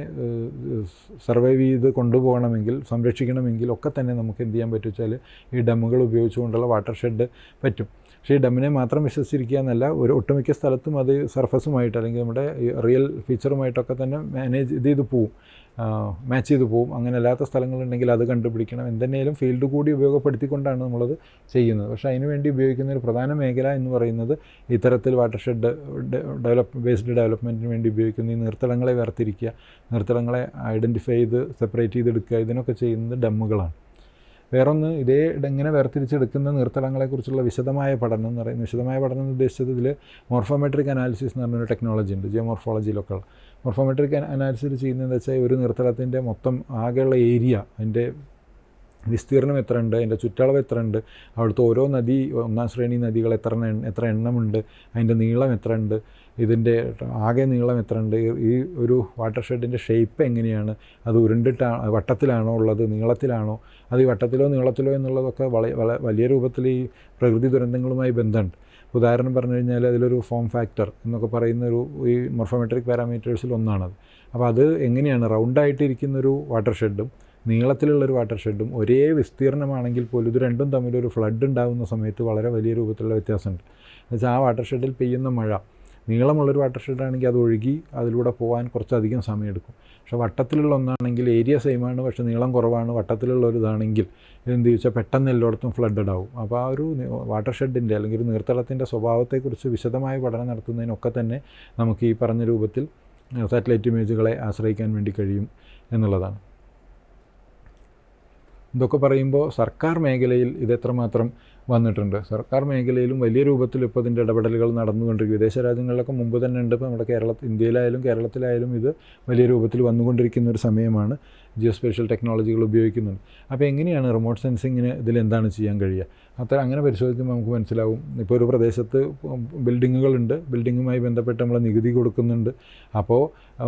സർവൈവ് ചെയ്ത് കൊണ്ടുപോകണമെങ്കിൽ, സംരക്ഷിക്കണമെങ്കിൽ ഒക്കെ തന്നെ നമുക്ക് എന്ത് ചെയ്യാൻ പറ്റും വെച്ചാൽ ഈ ഡമ്മുകൾ ഉപയോഗിച്ചുകൊണ്ടുള്ള വാട്ടർ ഷെഡ് പറ്റും. പക്ഷേ ഈ ഡമ്മിനെ മാത്രം വിശ്വസിച്ചിരിക്കുക എന്നല്ല, ഒട്ടുമിക്ക സ്ഥലത്തും അത് സർഫസുമായിട്ട് അല്ലെങ്കിൽ നമ്മുടെ റിയൽ ഫീച്ചറുമായിട്ടൊക്കെ തന്നെ മാച്ച് ചെയ്ത് പോവും. അങ്ങനെ അല്ലാത്ത സ്ഥലങ്ങളുണ്ടെങ്കിൽ അത് കണ്ടുപിടിക്കണം. എന്തെങ്കിലും ഫീൽഡ് കൂടി ഉപയോഗപ്പെടുത്തിക്കൊണ്ടാണ് നമ്മളത് ചെയ്യുന്നത്. പക്ഷേ അതിന് വേണ്ടി ഉപയോഗിക്കുന്ന ഒരു പ്രധാന മേഖല എന്ന് പറയുന്നത് ഇത്തരത്തിൽ വാട്ടർ ഷെഡ് ബേസ്ഡ് ഡെവലപ്മെൻറ്റിന് വേണ്ടി ഉപയോഗിക്കുന്ന ഈ നീർത്തടങ്ങളെ വേർതിരിക്കുക, നീർത്തടങ്ങളെ ഐഡൻറ്റിഫൈ ചെയ്ത് സെപ്പറേറ്റ് ചെയ്തെടുക്കുക, ഇതിനൊക്കെ ചെയ്യുന്നത് ഡമ്മുകളാണ്. വേറൊന്ന് ഇങ്ങനെ വേർതിരിച്ചെടുക്കുന്ന നീർത്തടങ്ങളെക്കുറിച്ചുള്ള വിശദമായ പഠനം എന്ന് പറയുന്നത്, വിശദമായ പഠനം എന്ന് ഉദ്ദേശിച്ചത് ഇതിൽ മോർഫോമെട്രിക് അനാലിസിസ് എന്ന് പറഞ്ഞൊരു ടെക്നോളജി ഉണ്ട്, ജിയോമോർഫോളജിയിലൊക്കെ ഉള്ള. മോർഫോമെട്രിക് അനാലിസിസ് ചെയ്യുന്നതെന്ന് വെച്ചാൽ ഒരു നീർത്തടത്തിൻ്റെ മൊത്തം ആകെയുള്ള ഏരിയ, അതിൻ്റെ വിസ്തീർണം എത്ര ഉണ്ട്, അതിൻ്റെ ചുറ്റളവ് എത്ര ഉണ്ട്, അവിടുത്തെ ഓരോ നദി, ഒന്നാം ശ്രേണി നദികൾ എത്ര എണ്ണമുണ്ട്, അതിൻ്റെ നീളം എത്ര ഉണ്ട്, ഇതിൻ്റെ ആകെ നീളം എത്ര ഉണ്ട്, ഈ ഒരു വാട്ടർ ഷെഡിൻ്റെ ഷേപ്പ് എങ്ങനെയാണ്, അത് വട്ടത്തിലാണോ ഉള്ളത്, നീളത്തിലാണോ, അത് ഈ വട്ടത്തിലോ നീളത്തിലോ എന്നുള്ളതൊക്കെ വലിയ രൂപത്തിൽ ഈ പ്രകൃതി ദുരന്തങ്ങളുമായി ബന്ധമുണ്ട്. ഉദാഹരണം പറഞ്ഞു കഴിഞ്ഞാൽ അതിലൊരു ഫോം ഫാക്ടർ എന്നൊക്കെ പറയുന്ന ഈ മോർഫോമെട്രിക് പാരാമീറ്റേഴ്സിൽ ഒന്നാണത്. അപ്പോൾ അത് എങ്ങനെയാണ് റൗണ്ടായിട്ടിരിക്കുന്നൊരു വാട്ടർ ഷെഡും നീളത്തിലുള്ളൊരു വാട്ടർ ഷെഡും ഒരേ വിസ്തീർണമാണെങ്കിൽ പോലും ഇത് രണ്ടും തമ്മിലൊരു ഫ്ലഡ് ഉണ്ടാകുന്ന സമയത്ത് വളരെ വലിയ രൂപത്തിലുള്ള വ്യത്യാസമുണ്ട്. എന്നുവെച്ചാൽ ആ വാട്ടർ ഷെഡിൽ പെയ്യുന്ന മഴ, നീളമുള്ളൊരു വാട്ടർ ഷെഡാണെങ്കിൽ അത് ഒഴുകി അതിലൂടെ പോകാൻ കുറച്ചധികം സമയമെടുക്കും. പക്ഷേ വട്ടത്തിലുള്ള ഒന്നാണെങ്കിൽ ഏരിയ സെയിമാണ്, പക്ഷേ നീളം കുറവാണ്. വട്ടത്തിലുള്ള ഒരു ഇതാണെങ്കിൽ എന്ത് ചോദിച്ചാൽ പെട്ടെന്ന് എല്ലായിടത്തും ഫ്ലഡഡ് ആവും. അപ്പോൾ ആ ഒരു വാട്ടർ ഷെഡിൻ്റെ അല്ലെങ്കിൽ ഒരു നീർത്തടത്തിൻ്റെ സ്വഭാവത്തെക്കുറിച്ച് വിശദമായ പഠനം നടത്തുന്നതിനൊക്കെ തന്നെ നമുക്ക് ഈ പറഞ്ഞ രൂപത്തിൽ സാറ്റലൈറ്റ് ഇമേജുകളെ ആശ്രയിക്കാൻ വേണ്ടി കഴിയും എന്നുള്ളതാണ്. ഇതൊക്കെ പറയുമ്പോൾ സർക്കാർ മേഖലയിൽ ഇതെത്രമാത്രം വന്നിട്ടുണ്ട്. സർക്കാർ മേഖലയിലും വലിയ രൂപത്തിൽ ഇപ്പോൾ ഇതിൻ്റെ ഇടപെടലുകൾ നടന്നുകൊണ്ടിരിക്കും. വിദേശ രാജ്യങ്ങളിലൊക്കെ മുമ്പ് തന്നെ ഉണ്ട്. ഇപ്പോൾ നമ്മുടെ ഇന്ത്യയിലായാലും കേരളത്തിലായാലും ഇത് വലിയ രൂപത്തിൽ വന്നുകൊണ്ടിരിക്കുന്ന ഒരു സമയമാണ്. ജിയോസ്പേഷ്യൽ ടെക്നോളജികൾ ഉപയോഗിക്കുന്നുണ്ട്. അപ്പോൾ എങ്ങനെയാണ് റിമോട്ട് സെൻസിങ്ങിന് ഇതിലെന്താണ് ചെയ്യാൻ കഴിയുക? അങ്ങനെ പരിശോധിക്കുമ്പോൾ നമുക്ക് മനസ്സിലാവും. ഇപ്പോൾ ഒരു പ്രദേശത്ത് ബിൽഡിങ്ങുകളുണ്ട്, ബിൽഡിങ്ങുമായി ബന്ധപ്പെട്ട് നമ്മൾ നികുതി കൊടുക്കുന്നുണ്ട്. അപ്പോൾ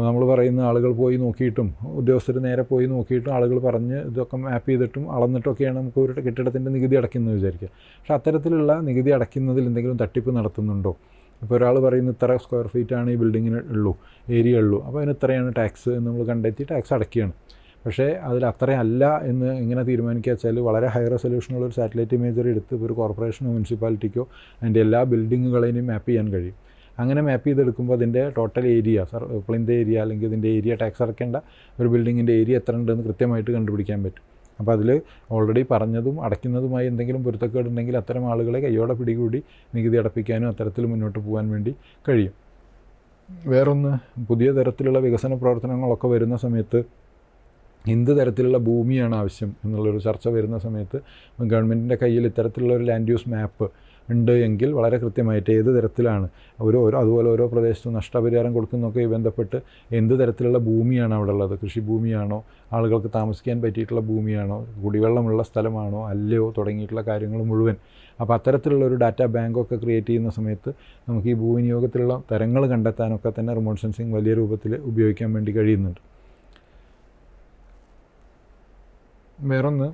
നമ്മൾ പറയുന്ന ആളുകൾ പോയി നോക്കിയിട്ടും ഉദ്യോഗസ്ഥർ നേരെ പോയി നോക്കിയിട്ടും ആളുകൾ പറഞ്ഞ് ഇതൊക്കെ മാപ്പ് ചെയ്തിട്ടും അളന്നിട്ടൊക്കെയാണ് നമുക്ക് ഒരു കെട്ടിടത്തിൻ്റെ നികുതി അടയ്ക്കുന്നത് വിചാരിക്കുക. പക്ഷേ അത്തരത്തിലുള്ള നികുതി അടയ്ക്കുന്നതിൽ എന്തെങ്കിലും തട്ടിപ്പ് നടത്തുന്നുണ്ടോ? ഇപ്പോൾ ഒരാൾ പറയുന്നത് ഇത്ര സ്ക്വയർ ഫീറ്റാണ് ഈ ബിൽഡിങ്ങിന് ഏരിയ ഉള്ളൂ, അപ്പോൾ അതിന് ഇത്രയാണ് ടാക്സ് എന്ന് നമ്മൾ കണ്ടെത്തി ടാക്സ് അടയ്ക്കുകയാണ്. പക്ഷേ അതിൽ അത്രയല്ല എന്ന് എങ്ങനെ തീരുമാനിക്കുക വെച്ചാൽ വളരെ ഹൈ റെസൊല്യൂഷനുള്ള ഒരു സാറ്റലൈറ്റ് ഇമേജറി എടുത്ത് ഒരു കോർപ്പറേഷനോ മുനിസിപ്പാലിറ്റിക്കോ അതിൻ്റെ എല്ലാ ബിൽഡിങ്ങുകളെയും മാപ്പ് ചെയ്യാൻ കഴിയും. അങ്ങനെ മാപ്പ് ചെയ്തെടുക്കുമ്പോൾ അതിൻ്റെ ടോട്ടൽ ഏരിയ, പ്ലിന്ത് ഏരിയ അല്ലെങ്കിൽ ഇതിൻ്റെ ഏരിയ ടാക്സ് അടയ്ക്കേണ്ട ഒരു ബിൽഡിങ്ങിൻ്റെ ഏരിയ എത്ര ഉണ്ടെന്ന് കൃത്യമായിട്ട് കണ്ടുപിടിക്കാൻ പറ്റും. അപ്പോൾ അതിൽ ഓൾറെഡി പറഞ്ഞതും അടയ്ക്കുന്നതുമായി എന്തെങ്കിലും പൊരുത്തക്കേടുണ്ടെങ്കിൽ അത്തരം ആളുകളെ കയ്യോടെ പിടികൂടി നികുതി അടപ്പിക്കാനും അത്തരത്തിൽ മുന്നോട്ട് പോകാൻ വേണ്ടി കഴിയും. വേറൊന്ന്, പുതിയ തരത്തിലുള്ള വികസന പ്രവർത്തനങ്ങളൊക്കെ വരുന്ന സമയത്ത് എന്ത് തരത്തിലുള്ള ഭൂമിയാണ് ആവശ്യം എന്നുള്ളൊരു ചർച്ച വരുന്ന സമയത്ത് ഗവൺമെൻറ്റിൻ്റെ കയ്യിൽ ഇത്തരത്തിലുള്ള ഒരു ലാൻഡ് യൂസ് മാപ്പ് ഉണ്ട് എങ്കിൽ വളരെ കൃത്യമായിട്ട് ഏത് തരത്തിലാണ് അതുപോലെ ഓരോ പ്രദേശത്തും നഷ്ടപരിഹാരം കൊടുക്കുന്നതൊക്കെ ബന്ധപ്പെട്ട് എന്ത് തരത്തിലുള്ള ഭൂമിയാണ് അവിടെ ഉള്ളത്, കൃഷിഭൂമിയാണോ, ആളുകൾക്ക് താമസിക്കാൻ പറ്റിയിട്ടുള്ള ഭൂമിയാണോ, കുടിവെള്ളമുള്ള സ്ഥലമാണോ അല്ലയോ തുടങ്ങിയിട്ടുള്ള കാര്യങ്ങൾ മുഴുവൻ. അപ്പോൾ അത്തരത്തിലുള്ള ഒരു ഡാറ്റാ ബാങ്കൊക്കെ ക്രിയേറ്റ് ചെയ്യുന്ന സമയത്ത് നമുക്ക് ഈ ഭൂവിനിയോഗത്തിലുള്ള തരങ്ങൾ കണ്ടെത്താനൊക്കെ തന്നെ റിമോട്ട് സെൻസിങ് വലിയ രൂപത്തിൽ ഉപയോഗിക്കാൻ വേണ്ടി കഴിയുന്നുണ്ട്. വേറൊന്ന്,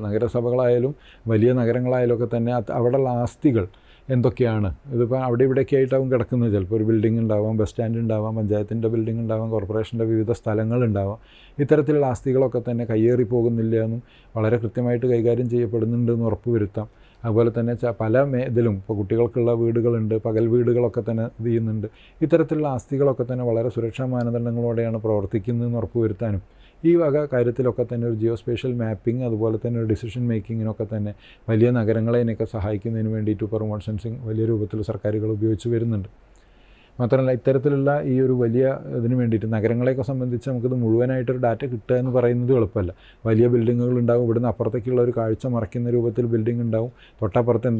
നഗരസഭകളായാലും വലിയ നഗരങ്ങളായാലും ഒക്കെ തന്നെ അവിടെയുള്ള ആസ്തികൾ എന്തൊക്കെയാണ്. ഇതിപ്പോൾ അവിടെ ഇവിടെയൊക്കെ ആയിട്ടാവും കിടക്കുന്നത്. ചിലപ്പോൾ ഒരു ബിൽഡിംഗ് ഉണ്ടാവാം, ബസ് സ്റ്റാൻഡ് ഉണ്ടാവാം, പഞ്ചായത്തിൻ്റെ ബിൽഡിംഗ് ഉണ്ടാവാം, കോർപ്പറേഷൻ്റെ വിവിധ സ്ഥലങ്ങളുണ്ടാവാം. ഇത്തരത്തിലുള്ള ആസ്തികളൊക്കെ തന്നെ കയ്യേറി പോകുന്നില്ല എന്നും വളരെ കൃത്യമായിട്ട് കൈകാര്യം ചെയ്യപ്പെടുന്നുണ്ടെന്ന് ഉറപ്പുവരുത്താം. അതുപോലെ തന്നെ പല ഇതിലും ഇപ്പോൾ കുട്ടികൾക്കുള്ള വീടുകളുണ്ട്, പകൽ വീടുകളൊക്കെ തന്നെ ഇത് ചെയ്യുന്നുണ്ട്. ഇത്തരത്തിലുള്ള ആസ്തികളൊക്കെ തന്നെ വളരെ സുരക്ഷാ മാനദണ്ഡങ്ങളോടെയാണ് പ്രവർത്തിക്കുന്നതെന്ന് ഉറപ്പുവരുത്താനും ഈ വക കാര്യത്തിലൊക്കെ തന്നെ ഒരു ജിയോസ്പേഷ്യൽ മാപ്പിംഗ് അതുപോലെ തന്നെ ഒരു ഡിസിഷൻ മേക്കിങ്ങിനൊക്കെ തന്നെ വലിയ നഗരങ്ങളെയൊക്കെ സഹായിക്കുന്നതിന് വേണ്ടിയിട്ട് ഇപ്പോൾ റിമോട്ട് സെൻസിങ് വലിയ രൂപത്തിൽ സർക്കാരുകൾ ഉപയോഗിച്ച് വരുന്നുണ്ട്. മാത്രമല്ല ഇത്തരത്തിലുള്ള ഈ ഒരു വലിയ ഇതിന് വേണ്ടിയിട്ട് നഗരങ്ങളെയൊക്കെ സംബന്ധിച്ച് നമുക്കിത് മുഴുവനായിട്ടൊരു ഡാറ്റ കിട്ടുക എന്ന് പറയുന്നത് എളുപ്പമല്ല. വലിയ ബിൽഡിങ്ങുകൾ ഉണ്ടാവും, ഇവിടുന്ന് അപ്പുറത്തേക്കുള്ള ഒരു കാഴ്ച മറയ്ക്കുന്ന രൂപത്തിൽ ബിൽഡിംഗ് ഉണ്ടാവും, തൊട്ടപ്പുറത്ത്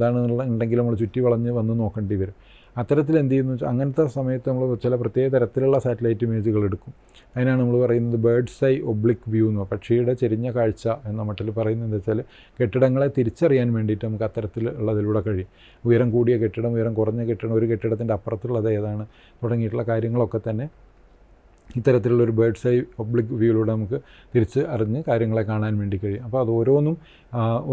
ഉണ്ടെങ്കിൽ നമ്മൾ ചുറ്റി വളഞ്ഞ് വന്ന് നോക്കേണ്ടി വരും. അത്തരത്തിൽ എന്ത് ചെയ്യുന്നു വെച്ചാൽ അങ്ങനത്തെ സമയത്ത് നമ്മൾ ചില പ്രത്യേക തരത്തിലുള്ള സാറ്റലൈറ്റ് ഇമേജുകൾ എടുക്കും. അതിനാണ് നമ്മൾ പറയുന്നത് ബേർഡ്സ് ഐ ഒബ്ലിക് വ്യൂ എന്നോ, പക്ഷിയുടെ ചെരിഞ്ഞ കാഴ്ച എന്ന മട്ടിൽ പറയുന്നത് എന്താ വെച്ചാൽ കെട്ടിടങ്ങളെ തിരിച്ചറിയാൻ വേണ്ടിയിട്ട് നമുക്ക് അത്തരത്തിലുള്ളതിലൂടെ കഴിയും. ഉയരം കൂടിയ കെട്ടിടം, ഉയരം കുറഞ്ഞ കെട്ടിടം, ഒരു കെട്ടിടത്തിൻ്റെ അപ്പുറത്തുള്ളത് ഏതാണ് തുടങ്ങിയിട്ടുള്ള കാര്യങ്ങളൊക്കെ തന്നെ ഇത്തരത്തിലുള്ളൊരു ബേർഡ്സ് ഐ ഒബ്ലിക് വ്യൂയിലൂടെ നമുക്ക് തിരിച്ച് അറിഞ്ഞ് കാര്യങ്ങളെ കാണാൻ വേണ്ടി കഴിയും. അപ്പോൾ അത്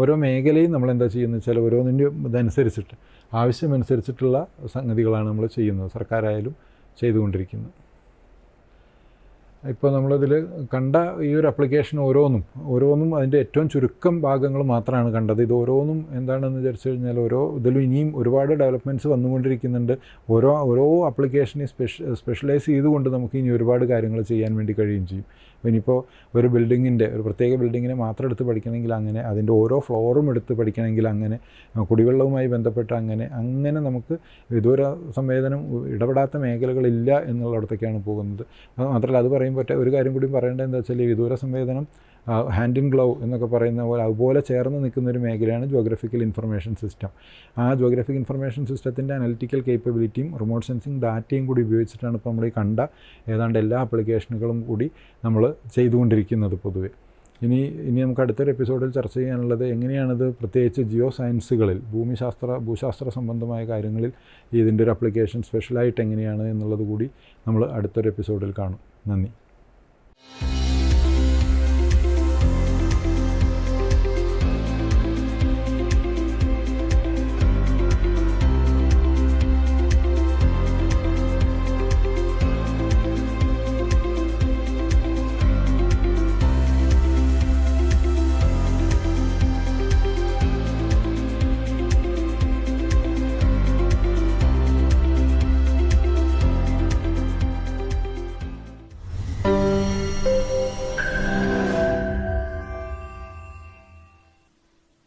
ഓരോ മേഖലയും നമ്മൾ എന്താ ചെയ്യുന്നത് വെച്ചാൽ ഓരോന്നിൻ്റെയും ഇതനുസരിച്ചിട്ട് ആവശ്യമനുസരിച്ചിട്ടുള്ള സംഗതികളാണ് നമ്മൾ ചെയ്യുന്നത്, സർക്കാരായാലും ചെയ്തുകൊണ്ടിരിക്കുന്നത്. ഇപ്പോൾ നമ്മളിതിൽ കണ്ട ഈ ഒരു ആപ്ലിക്കേഷൻ ഓരോന്നും അതിൻ്റെ ഏറ്റവും ചുരുക്കം ഭാഗങ്ങൾ മാത്രമാണ് കണ്ടത്. ഇത് ഓരോന്നും എന്താണെന്ന് വിചാരിച്ചു കഴിഞ്ഞാൽ ഇതിലും ഇനിയും ഒരുപാട് ഡെവലപ്മെൻറ്റ്സ് വന്നുകൊണ്ടിരിക്കുന്നുണ്ട്. ഓരോ ആപ്ലിക്കേഷനെ സ്പെഷ്യലൈസ് ചെയ്തുകൊണ്ട് നമുക്ക് ഇനി ഒരുപാട് കാര്യങ്ങൾ ചെയ്യാൻ വേണ്ടി കഴിയുകയും ചെയ്യും. ഇനിയിപ്പോൾ ഒരു പ്രത്യേക ബിൽഡിങ്ങിനെ മാത്രം എടുത്ത് പഠിക്കണമെങ്കിൽ അങ്ങനെ, അതിൻ്റെ ഓരോ ഫ്ലോറും എടുത്ത് പഠിക്കണമെങ്കിൽ അങ്ങനെ, കുടിവെള്ളവുമായി ബന്ധപ്പെട്ട് അങ്ങനെ നമുക്ക് വിദൂര സംവേദനം ഇടപെടാത്ത മേഖലകളില്ല എന്നുള്ളിടത്തേക്കാണ് പോകുന്നത്. അത് മാത്രമല്ല, അത് പറയുമ്പോൾ ഒരു കാര്യം കൂടി പറയേണ്ടത് എന്താ വെച്ചാൽ ഈ വിദൂര സംവേദനം ഹാൻഡ് ഇൻ ഗ്ലൗ എന്നൊക്കെ പറയുന്ന പോലെ അതുപോലെ ചേർന്ന് നിൽക്കുന്നൊരു മേഖലയാണ് ജിയോഗ്രഫിക്കൽ ഇൻഫർമേഷൻ സിസ്റ്റം. ആ ജിയോഗ്രഫിക് ഇൻഫർമേഷൻ സിസ്റ്റത്തിൻ്റെ അനലിറ്റിക്കൽ കേപ്പബിലിറ്റിയും റിമോട്ട് സെൻസിങ് ഡാറ്റയും കൂടി ഉപയോഗിച്ചിട്ടാണ് ഇപ്പോൾ നമ്മൾ ഈ കണ്ട ഏതാണ്ട് എല്ലാ ആപ്ലിക്കേഷനുകളും കൂടി നമ്മൾ ചെയ്തുകൊണ്ടിരിക്കുന്നത് പൊതുവെ. ഇനി നമുക്ക് അടുത്തൊരു എപ്പിസോഡിൽ ചർച്ച ചെയ്യാനുള്ളത് എങ്ങനെയാണിത് പ്രത്യേകിച്ച് ജിയോ സയൻസുകളിൽ ഭൂശാസ്ത്ര സംബന്ധമായ കാര്യങ്ങളിൽ ഇതിൻ്റെ ഒരു ആപ്ലിക്കേഷൻ സ്പെഷ്യലായിട്ട് എങ്ങനെയാണ് എന്നുള്ളത് കൂടി നമ്മൾ അടുത്തൊരു എപ്പിസോഡിൽ കാണും. നന്ദി.